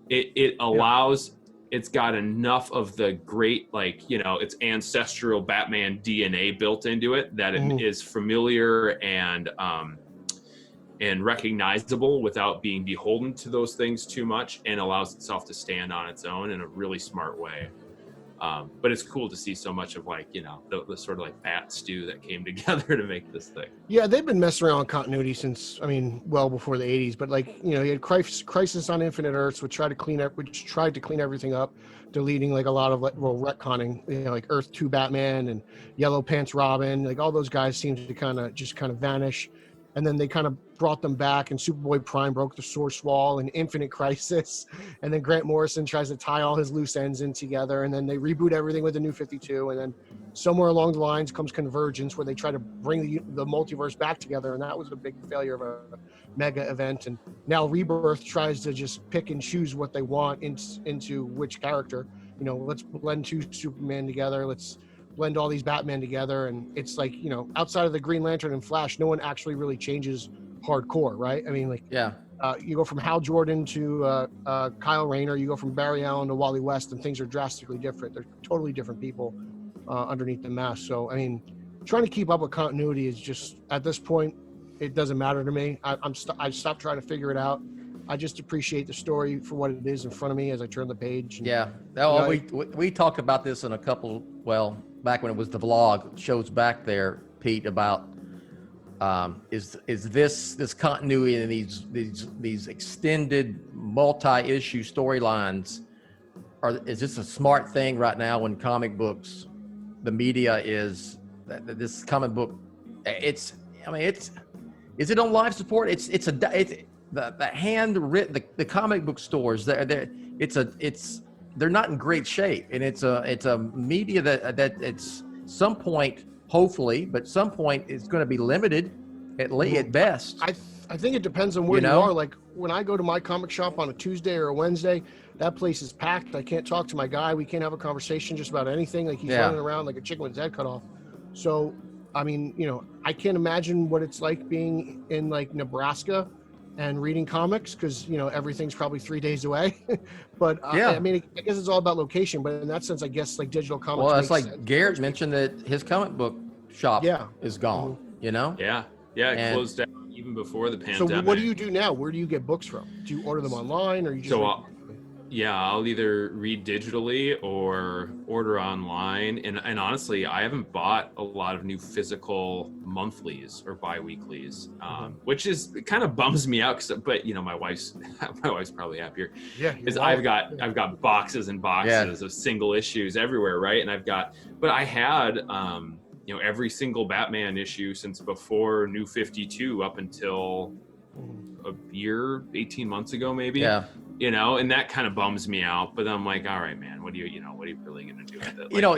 It allows it's got enough of the great, like, you know, its ancestral Batman DNA built into it that it is familiar and recognizable without being beholden to those things too much, and allows itself to stand on its own in a really smart way. But it's cool to see so much of, like, you know, the sort of like bat stew that came together to make this thing. Yeah, they've been messing around with continuity since, I mean, well before the 80s. But, like, you know, you had Crisis on Infinite Earths, which tried to clean everything up, deleting like a lot of, like, well, retconning, you know, like Earth 2 Batman and Yellow Pants Robin, like all those guys seemed to kind of vanish. And then they kind of brought them back, and Superboy Prime broke the source wall, and Infinite Crisis, and then Grant Morrison tries to tie all his loose ends in together, and then they reboot everything with the New 52, and then somewhere along the lines comes Convergence, where they try to bring the multiverse back together, and that was a big failure of a mega event. And now Rebirth tries to just pick and choose what they want into which character. You know, let's blend 2 Superman together, let's blend all these Batman together, and it's like, you know, outside of the Green Lantern and Flash, no one actually really changes hardcore, right? I mean, like, you go from Hal Jordan to Kyle Rayner, you go from Barry Allen to Wally West, and things are drastically different. They're totally different people underneath the mask. So, I mean, trying to keep up with continuity is just, at this point, it doesn't matter to me. I stopped trying to figure it out. I just appreciate the story for what it is in front of me as I turn the page. And, yeah. Oh, we talked about this in a couple, well, back when it was the vlog shows back there, Pete, about is this continuity and these extended multi-issue storylines, is this a smart thing right now when comic books, the media is this comic book, is it on live support? The handwritten, the comic book stores, they're not in great shape, and it's a media that it's some point, hopefully, but some point it's going to be limited at best. I think it depends on where you are. Like, when I go to my comic shop on a Tuesday or a Wednesday, that place is packed. I can't talk to my guy. We can't have a conversation just about anything. Like, he's running around like a chicken with his head cut off. So, I mean, you know, I can't imagine what it's like being in, like, Nebraska and reading comics, because, you know, everything's probably 3 days away. But I mean, I guess it's all about location, but in that sense, I guess, like, digital comics, well, it's like Garret mentioned that his comic book shop is gone. You know, it closed down even before the pandemic. So what do you do now? Where do you get books from? Do you order them online, or you just I'll either read digitally or order online. And honestly, I haven't bought a lot of new physical monthlies or bi-weeklies, which it kind of bums me out. But, you know, my wife's probably happier. Yeah, because I've got boxes and boxes of single issues everywhere, right? And but I had you know, every single Batman issue since before New 52 up until a year, 18 months ago, maybe. Yeah. You know, and that kind of bums me out. But I'm like, all right, man, what are you really going to do with it? Like, you know,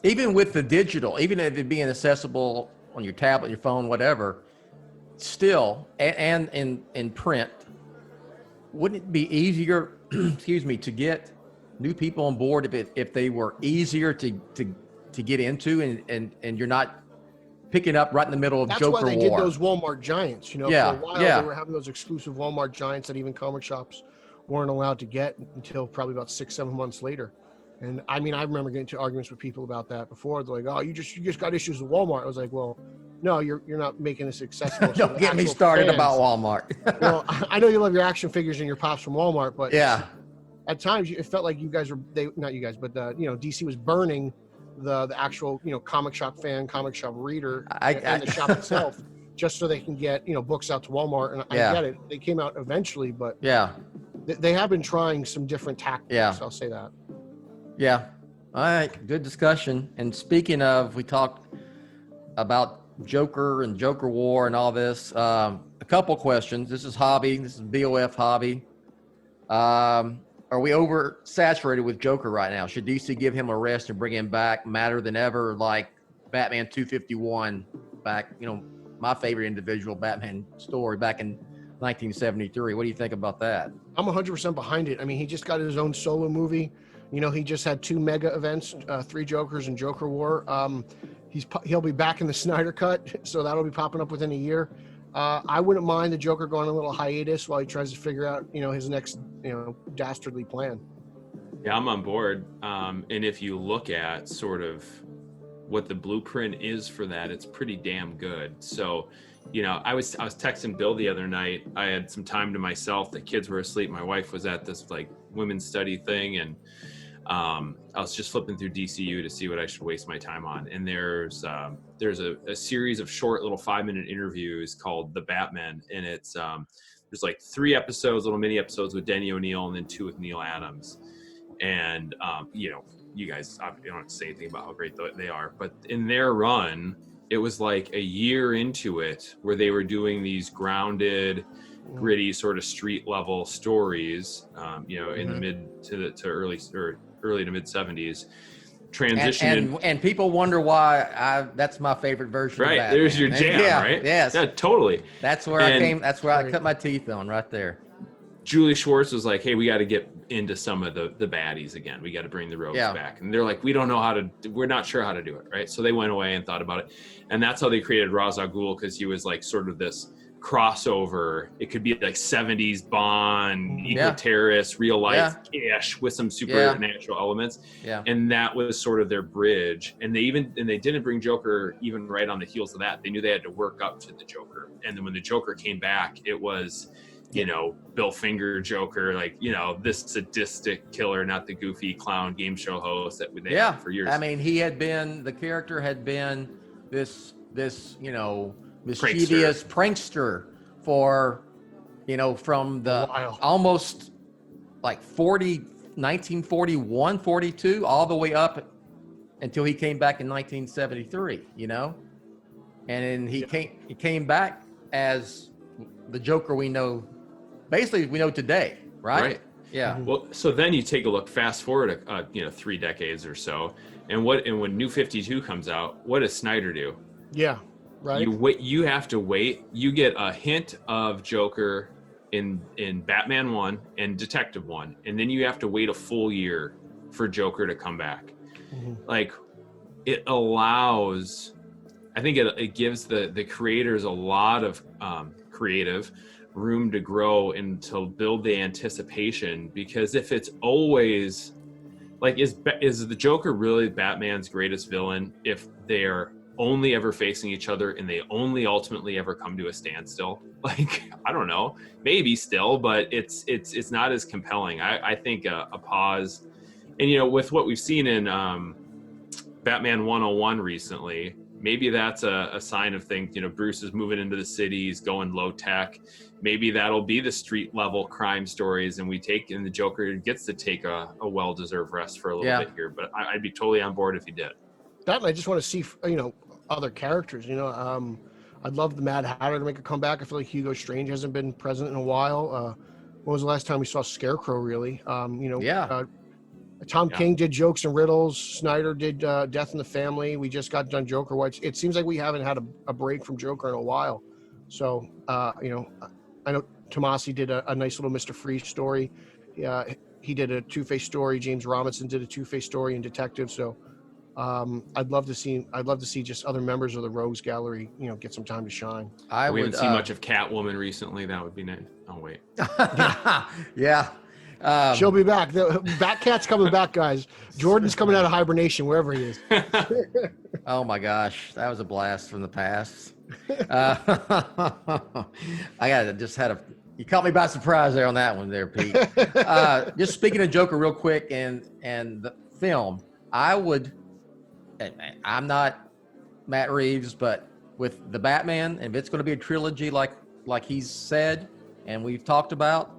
even with the digital, even if it being accessible on your tablet, your phone, whatever, still, and in print, wouldn't it be easier, to get new people on board if they were easier to get into, and you're not picking up right in the middle of Joker War. That's why they did those Walmart Giants. You know, for a while they were having those exclusive Walmart Giants that even comic shops weren't allowed to get until probably about 6-7 months later. And I mean, I remember getting into arguments with people about that before. They're like, "Oh, you just got issues with Walmart." I was like, "Well, no, you're not making this accessible." Don't get me started about Walmart. Well, I know you love your action figures and your pops from Walmart, but at times it felt like you guys were not you guys, but DC was burning the actual, you know, comic shop reader and the shop itself, just so they can get, you know, books out to Walmart. And I get it. They came out eventually, but they have been trying some different tactics. I'll say that. Yeah. All right. Good discussion. And speaking of, we talked about Joker and Joker War and all this. A couple questions. This is hobby. This is BOF hobby. Are we oversaturated with Joker right now? Should DC give him a rest and bring him back madder than ever, like Batman 251 back, you know, my favorite individual Batman story back in 1973. What do you think about that? I'm 100% behind it. I mean, he just got his own solo movie. You know, he just had 2 mega events, 3 Jokers and Joker War. He'll be back in the Snyder Cut, so that'll be popping up within a year. I wouldn't mind the Joker going on a little hiatus while he tries to figure out, you know, his next, you know, dastardly plan. Yeah, I'm on board. And if you look at sort of what the blueprint is for that, it's pretty damn good. So, you know, I was texting Bill the other night. I had some time to myself. The kids were asleep. My wife was at this like women's study thing, and I was just flipping through DCU to see what I should waste my time on. And there's a series of short little 5-minute interviews called The Batman, and it's there's like 3 episodes, little mini episodes with Denny O'Neil, and then 2 with Neil Adams. And you know, you guys don't have to say anything about how great they are, but in their run, it was like a year into it where they were doing these grounded, gritty sort of street level stories, you know, in the mid to early to mid 70s. Transition and people wonder why that's my favorite version. Right, of Batman. there's your jam, yeah, right? Yes, yeah, totally. That's where I cut my teeth on right there. Julie Schwartz was like, hey, we got to get into some of the baddies again. We got to bring the rogues back. And they're like, we're not sure how to do it, right? So they went away and thought about it. And that's how they created Ra's al Ghul, because he was like sort of this crossover. It could be like 70s Bond, eco-terrorist, real life ish with some supernatural elements. Yeah. And that was sort of their bridge. And they didn't bring Joker even right on the heels of that. They knew they had to work up to the Joker. And then when the Joker came back, it was, you know, Bill Finger Joker, like, you know, this sadistic killer, not the goofy clown game show host that they had for years. I mean, the character had been this, you know, mischievous prankster for, you know, from the almost like 1941, 42, all the way up until he came back in 1973, you know? And then he came back as the Joker we know today, right? Yeah. Well, so then you take a look, fast forward, 3 decades or so, and when New 52 comes out, what does Snyder do? Yeah, right. You have to wait. You get a hint of Joker in Batman 1 and Detective 1, and then you have to wait a full year for Joker to come back. Like, it allows, I think it gives the creators a lot of creative room to grow and to build the anticipation, because if it's always like, is the Joker really Batman's greatest villain if they're only ever facing each other and they only ultimately ever come to a standstill? Like, I don't know, maybe still, but it's not as compelling. I think a pause, and you know, with what we've seen in Batman 101 recently, maybe that's a sign of things. You know, Bruce is moving into the cities, going low tech. Maybe that'll be the street level crime stories, and the Joker gets to take a well-deserved rest for a little bit here. But I'd be totally on board if he did. That, and I just want to see, you know, other characters. You know, I'd love the Mad Hatter to make a comeback. I feel like Hugo Strange hasn't been present in a while. When was the last time we saw Scarecrow? Really? Tom King did Jokes and Riddles. Snyder did Death in the Family. We just got done Joker. It seems like we haven't had a break from Joker in a while. So, you know, I know Tomasi did a nice little Mr. Freeze story. He did a Two-Face story. James Robinson did a Two-Face story in Detective. So, I'd love to see just other members of the Rogues Gallery, you know, get some time to shine. We haven't seen much of Catwoman recently. That would be nice. Oh wait. Yeah. She'll be back. The Batcat's coming back, guys. Jordan's coming out of hibernation wherever he is. Oh my gosh, that was a blast from the past. You caught me by surprise there on that one there, Pete. Just speaking of Joker real quick and the film, I'm not Matt Reeves, but with the Batman, and if it's going to be a trilogy like he's said and we've talked about,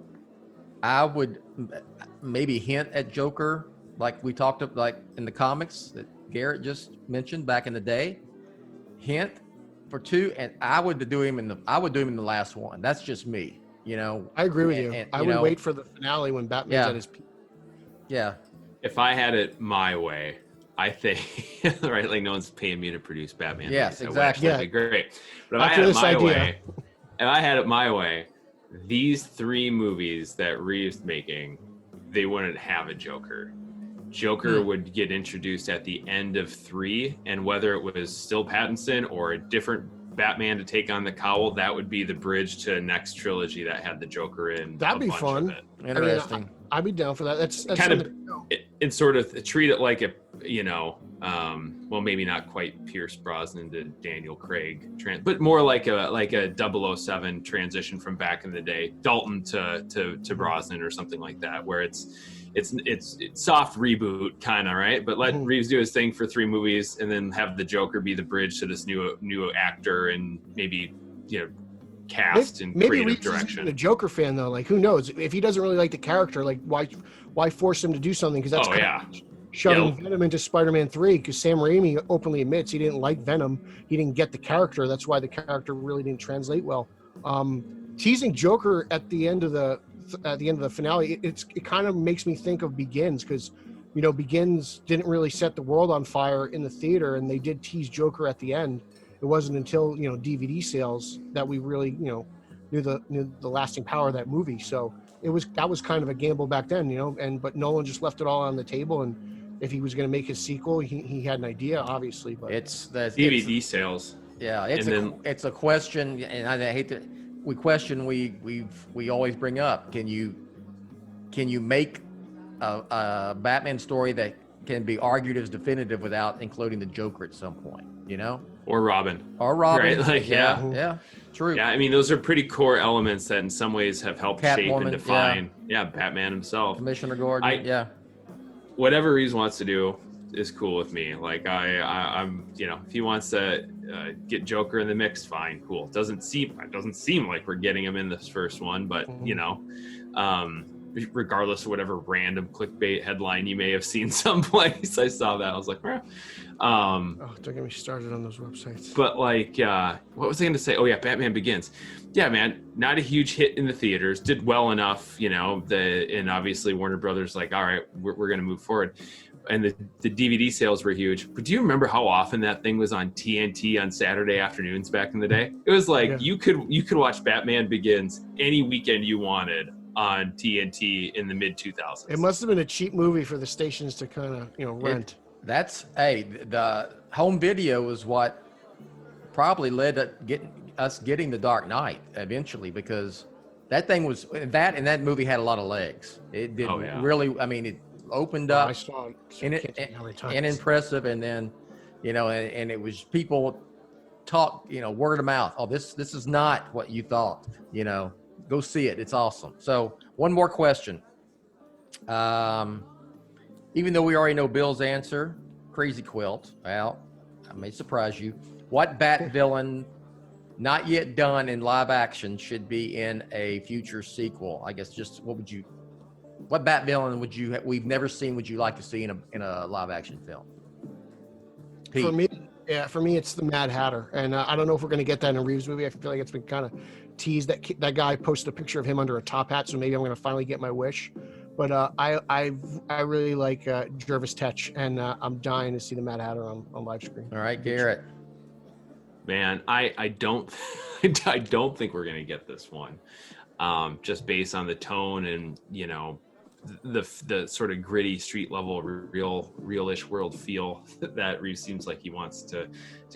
I would maybe hint at Joker, like we talked about, like in the comics that Garret just mentioned back in the day. Hint for 2, and I would do him in the last one. That's just me, you know. I agree with you. I would wait for the finale when Batman's at his peak. Yeah. If I had it my way, I think, right, like no one's paying me to produce Batman. Yes, exactly. That'd be great. But if I had it my way, these 3 movies that Reeves making, they wouldn't have a Joker. Joker would get introduced at the end of 3, and whether it was still Pattinson or a different Batman to take on the cowl, that would be the bridge to the next trilogy that had the Joker in. That'd be fun. Interesting. I'd be down for that. That's kind of something- and sort of treat it like a, well, maybe not quite Pierce Brosnan to Daniel Craig, but more like a 007 transition from back in the day, Dalton to Brosnan or something like that, where it's soft reboot kind of, right? But let Reeves do his thing for 3 movies, and then have the Joker be the bridge to this new actor, and maybe cast and creative Reeves direction. isn't a Joker fan though. Like, who knows if he doesn't really like the character? Like, why force him to do something? Because that's shoving Venom into Spider-Man 3. Because Sam Raimi openly admits he didn't like Venom. He didn't get the character. That's why the character really didn't translate well. Teasing Joker at the end of the finale, it kind of makes me think of Begins, because Begins didn't really set the world on fire in the theater, and they did tease Joker at the end. It wasn't until DVD sales that we really knew the lasting power of that movie. So that was kind of a gamble back then, but Nolan just left it all on the table. And if he was going to make his sequel, he had an idea, obviously. But it's the DVD sales. Yeah, it's a question, and I hate to. We always bring up. Can you make a Batman story that can be argued as definitive without including the Joker at some point? Or Robin. Right? Like, yeah, true. Yeah, I mean, those are pretty core elements that in some ways have helped shape and define Batman himself. Commissioner Gordon, whatever Reeves wants to do is cool with me. Like, I'm if he wants to get Joker in the mix, fine, cool. It doesn't seem like we're getting him in this first one, but regardless of whatever random clickbait headline you may have seen someplace, I saw that, I was like, don't get me started on those websites. But like, what was I going to say? Oh yeah, Batman Begins. Yeah, man, not a huge hit in the theaters. Did well enough, and obviously Warner Brothers like, all right, we're going to move forward. And the DVD sales were huge. But do you remember how often that thing was on TNT on Saturday afternoons back in the day? It was like you could watch Batman Begins any weekend you wanted on TNT in the mid 2000s. It must have been a cheap movie for the stations to kind of rent. The home video was what probably led to getting the Dark Knight eventually, because that thing was that movie had a lot of legs. It did really. I mean, it opened up. I saw it. And impressive, and then and it was people talk word of mouth. Oh, this is not what you thought. Go see it. It's awesome. So one more question. Even though we already know Bill's answer, Crazy Quilt. Well, I may surprise you. What Bat villain not yet done in live action should be in a future sequel? I guess just what Bat villain we've never seen would you like to see in a live action film? Pete. For me, it's the Mad Hatter, and I don't know if we're going to get that in a Reeves movie. I feel like it's been kind of teased. That guy posted a picture of him under a top hat, so maybe I'm going to finally get my wish. But I really like Jervis Tetch, and I'm dying to see the Mad Hatter on live screen. All right, Garrett. Man, I don't think we're going to get this one, just based on the tone and the sort of gritty street level real-ish world feel that Reeves seems like he wants to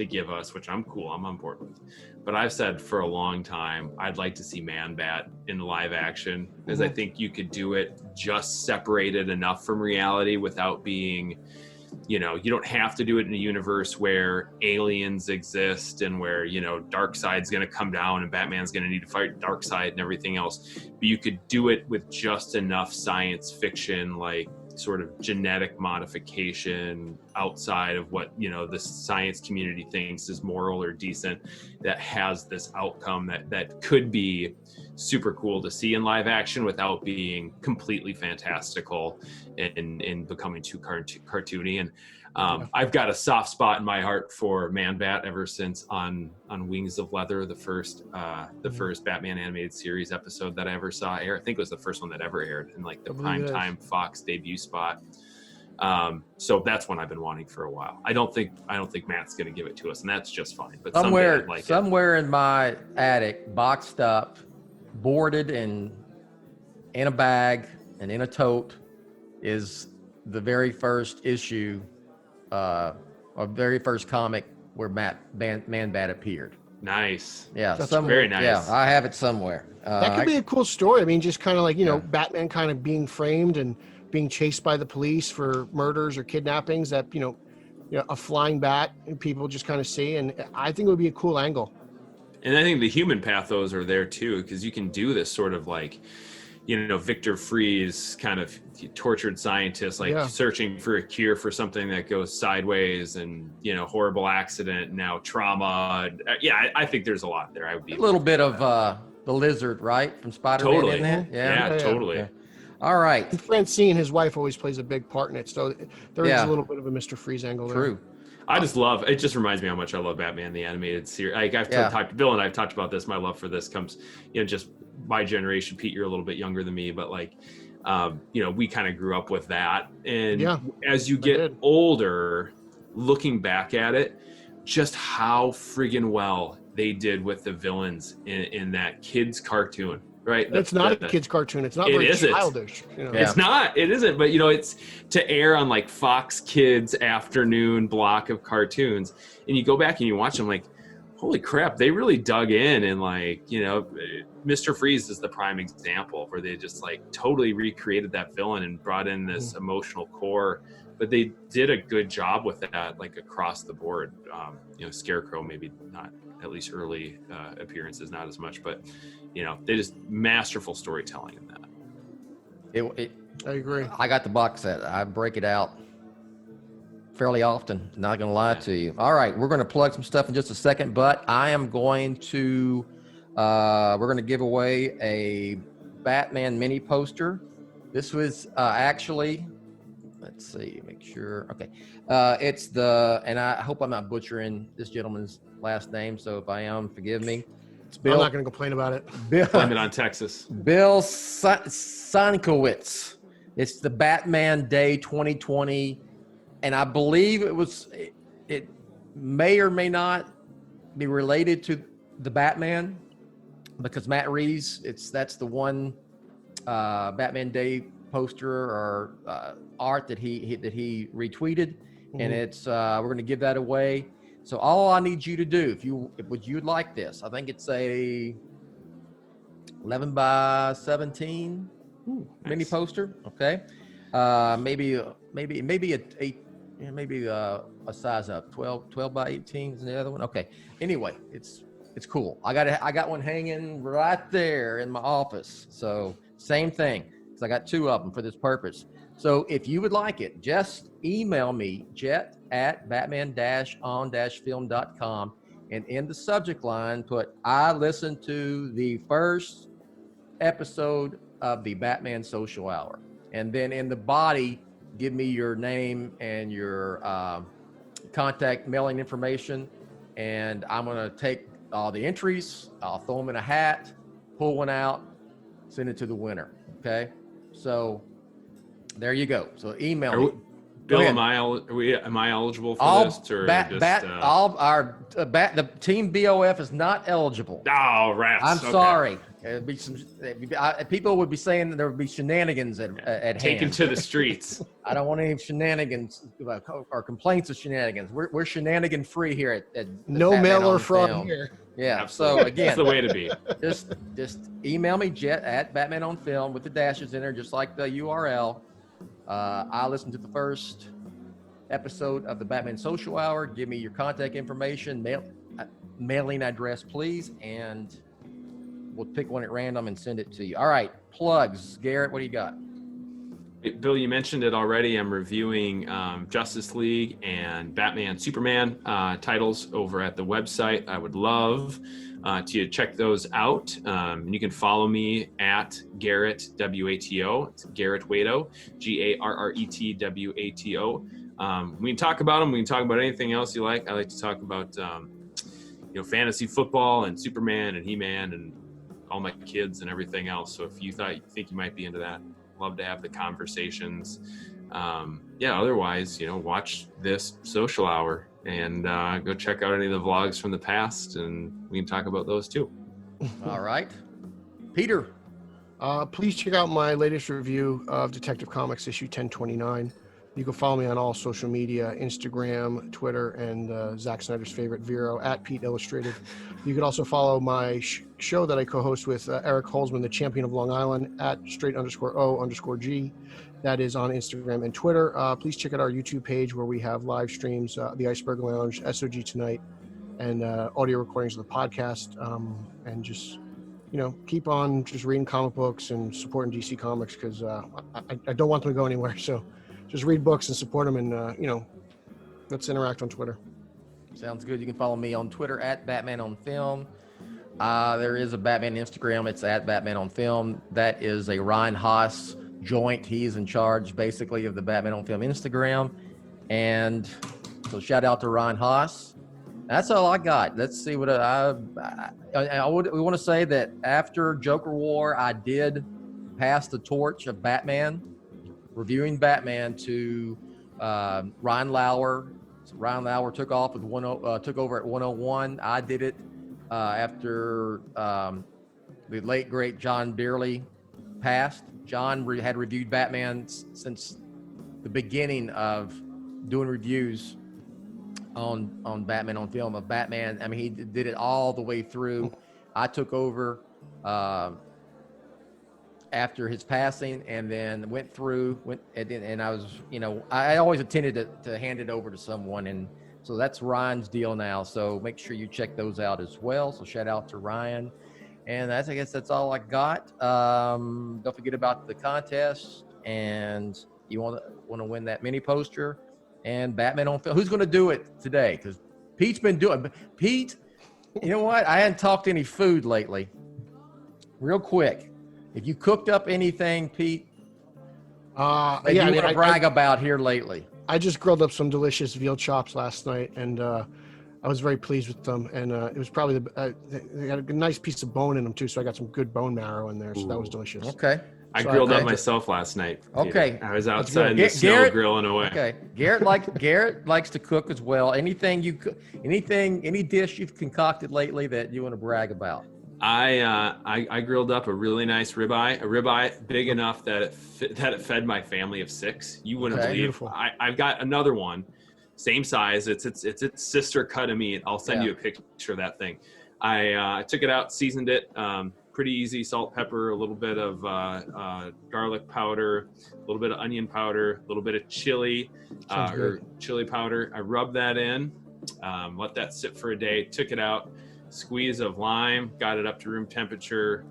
give us, which I'm on board with. But I've said for a long time I'd like to see Man-Bat in live action, because I think you could do it just separated enough from reality without being, you don't have to do it in a universe where aliens exist and where Darkseid's going to come down and Batman's going to need to fight Darkseid and everything else. But you could do it with just enough science fiction, like sort of genetic modification outside of what the science community thinks is moral or decent, that has this outcome that could be super cool to see in live action without being completely fantastical and becoming too cartoony. And I've got a soft spot in my heart for Man-Bat ever since on Wings of Leather, the first Batman animated series episode that I ever saw air. I think it was the first one that ever aired in like the primetime Fox debut spot. So that's one I've been wanting for a while. I don't think Matt's going to give it to us, and that's just fine. But somewhere in my attic, boxed up, boarded and in a bag and in a tote, is the very first issue or very first comic where Man-Bat appeared. Nice. Yeah, That's somewhere. very nice. Yeah, I have it somewhere. That could be a cool story. I mean, just kind of like, Yeah. Batman kind of being framed and being chased by the police for murders or kidnappings that, a flying bat and people just kind of see. And I think it would be a cool angle. And I think the human pathos are there too, because you can do this sort of like, Victor Freeze kind of tortured scientist, like searching for a cure for something that goes sideways and, horrible accident, now trauma. Yeah, I think there's a lot there. I would be a little bit of the lizard, right? From Spider-Man totally. in there? Yeah, totally. Yeah. All right. And Francine, his wife, always plays a big part in it. So there is a little bit of a Mr. Freeze angle there. True. I just love it. Just reminds me how much I love Batman the animated series. Like Bill and I've talked about this. My love for this comes, just my generation. Pete, you're a little bit younger than me, but we kind of grew up with that. And as you get older, looking back at it, just how friggin' well they did with the villains in that kids cartoon. Right. It's not a kid's cartoon. It's not very childish. It's not. It isn't. But it's to air on like Fox Kids afternoon block of cartoons, and you go back and you watch them, like, holy crap, they really dug in. And Mr. Freeze is the prime example where they just like totally recreated that villain and brought in this emotional core. But they did a good job with that, like across the board. Scarecrow maybe not, at least early appearances, not as much, but they just masterful storytelling in that. I agree. I got the box set. I break it out fairly often. Not going to lie to you. All right, we're going to plug some stuff in just a second, but I am going to. We're going to give away a Batman mini poster. This was actually. Let's see. Make sure. Okay. It's and I hope I'm not butchering this gentleman's last name. So if I am, forgive me. I'm not going to complain about it. Blame it on Texas. Bill Sienkiewicz. It's the Batman Day 2020, and I believe it may or may not be related to the Batman, because Matt Reeves, that's the one Batman Day poster or art that he retweeted, and it's we're going to give that away. So all I need you to do, if you'd like this, I think it's a 11 by 17 mini poster. Okay, maybe a size up. 12 by 18 is the other one. Okay. Anyway, it's cool. I got one hanging right there in my office. So same thing. because I got two of them for this purpose. So if you would like it, just email me, Jett at batman-on-film.com, and in the subject line, put, I listened to the first episode of the Batman Social Hour. And then in the body, give me your name and your contact mailing information. And I'm going to take all the entries, I'll throw them in a hat, pull one out, send it to the winner. Okay. So there you go. So email me. Bill, am I eligible for this? Or the team BOF is not eligible. Oh, rats. I'm sorry. It'd be people would be saying that there would be shenanigans at taken hand. to the streets. I don't want any shenanigans or complaints of shenanigans. We're shenanigan free here at no Batman mail or on fraud Film. here. Yeah. Absolutely. So again, that's the way to be. Just email me, Jett at Batman on Film with the dashes in there, just like the URL. I listened to the first episode of the Batman Social Hour. Give me your contact information, mailing address, please, and we'll pick one at random and send it to you. All right, plugs. Garrett, what do you got? Bill, you mentioned it already. I'm reviewing Justice League and Batman Superman titles over at the website. I would love to check those out. You can follow me at Garret WATO. It's Garret Wato, GARRET WATO. We can talk about them. We can talk about anything else you like. I like to talk about fantasy football and Superman and He-Man and all my kids and everything else. So if you think you might be into that, love to have the conversations. Otherwise, watch this social hour and go check out any of the vlogs from the past, and we can talk about those too. All right. Peter. Please check out my latest review of Detective Comics issue 1029. You can follow me on all social media, Instagram, Twitter, and Zack Snyder's favorite, Vero, at Pete Illustrated. You can also follow my show that I co-host with Eric Holzman, the champion of Long Island, at straight_O_G. That is on Instagram and Twitter. Please check out our YouTube page where we have live streams, the Iceberg Lounge, SOG Tonight, and audio recordings of the podcast. And just, keep on just reading comic books and supporting DC Comics because I don't want them to go anywhere. So just read books and support them, and let's interact on Twitter. Sounds good. You can follow me on Twitter at Batman on Film. There is a Batman Instagram. It's at Batman on Film. That is a Ryan Haas joint. He's in charge basically of the Batman on Film Instagram. And so shout out to Ryan Haas. That's all I got. Let's see what we want to say that after Joker War, I did pass the torch of Batman, reviewing Batman to Ryan Lauer. So Ryan Lauer took off with took over at 101. I did it after the late great John Dearly passed. John had reviewed Batman since the beginning of doing reviews on Batman on Film of Batman. I mean, he did it all the way through. I took over after his passing, and then went and I was, I always intended to hand it over to someone, and so that's Ryan's deal now. So make sure you check those out as well. So shout out to Ryan, and I guess that's all I got. Don't forget about the contest, and you want to win that mini poster and Batman on Film. Who's going to do it today? Because Pete's been doing. Pete, you know what? I hadn't talked any food lately. Real quick. If you cooked up anything, Pete, you want to brag about here lately? I just grilled up some delicious veal chops last night, and I was very pleased with them. And it was probably they had a nice piece of bone in them too, so I got some good bone marrow in there. So that was delicious. Okay. I grilled up myself last night. Peter. Okay. I was outside in the snow grilling away. Okay. Garret likes to cook as well. Any dish you've concocted lately that you want to brag about? I grilled up a really nice ribeye big enough that it fed my family of 6. You wouldn't believe. Beautiful. I've got another one, same size. It's its sister cut of meat. I'll send you a picture of that thing. I took it out, seasoned it. Pretty easy: salt, pepper, a little bit of garlic powder, a little bit of onion powder, a little bit of chili or chili powder. I rubbed that in, let that sit for a day. Took it out. Squeeze of lime, got it up to room temperature,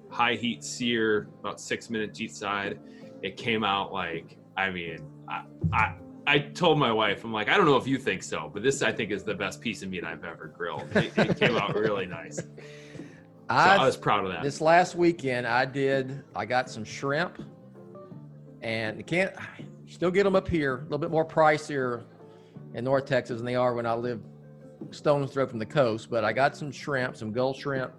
high heat sear, about 6 minutes each side. It came out like, I told my wife, I'm like, I don't know if you think so, but this I think is the best piece of meat I've ever grilled. It came out really nice. So I was proud of that. This last weekend I got some shrimp, and you can't still get them up here, a little bit more pricier in North Texas than they are when I lived stone's throw from the coast, but I got some shrimp, some gull shrimp,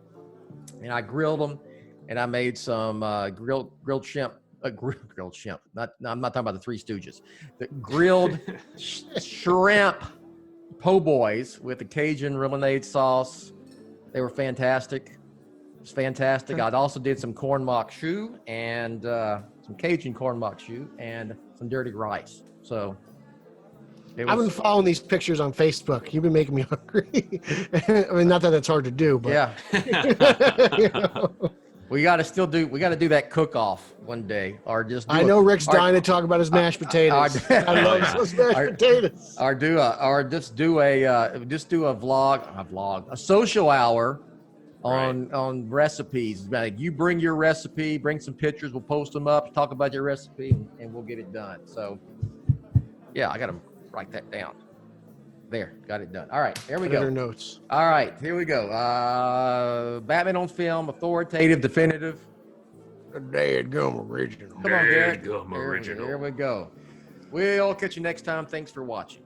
and I grilled them, and I made some grilled shrimp. Grilled shrimp. I'm not talking about the Three Stooges. The grilled shrimp po' boys with the Cajun lemonade sauce. They were fantastic. It was fantastic. I also did some corn mock shoe and some Cajun corn mock shoe and some dirty rice. So. I've been following these pictures on Facebook. You've been making me hungry. I mean, not that it's hard to do, but yeah. We got to do that cook-off one day, or just. I know Rick's dying to talk about his mashed potatoes. I love those mashed potatoes. Or just do a vlog, a social hour on recipes. Like, you bring your recipe, bring some pictures, we'll post them up, talk about your recipe, and we'll get it done. So, yeah, I got to write that down. There, got it done. All right, there we go. Notes. All right, here we go. Batman on Film, authoritative, definitive. Dadgum original. Come on, Garret. There we go. We'll catch you next time. Thanks for watching.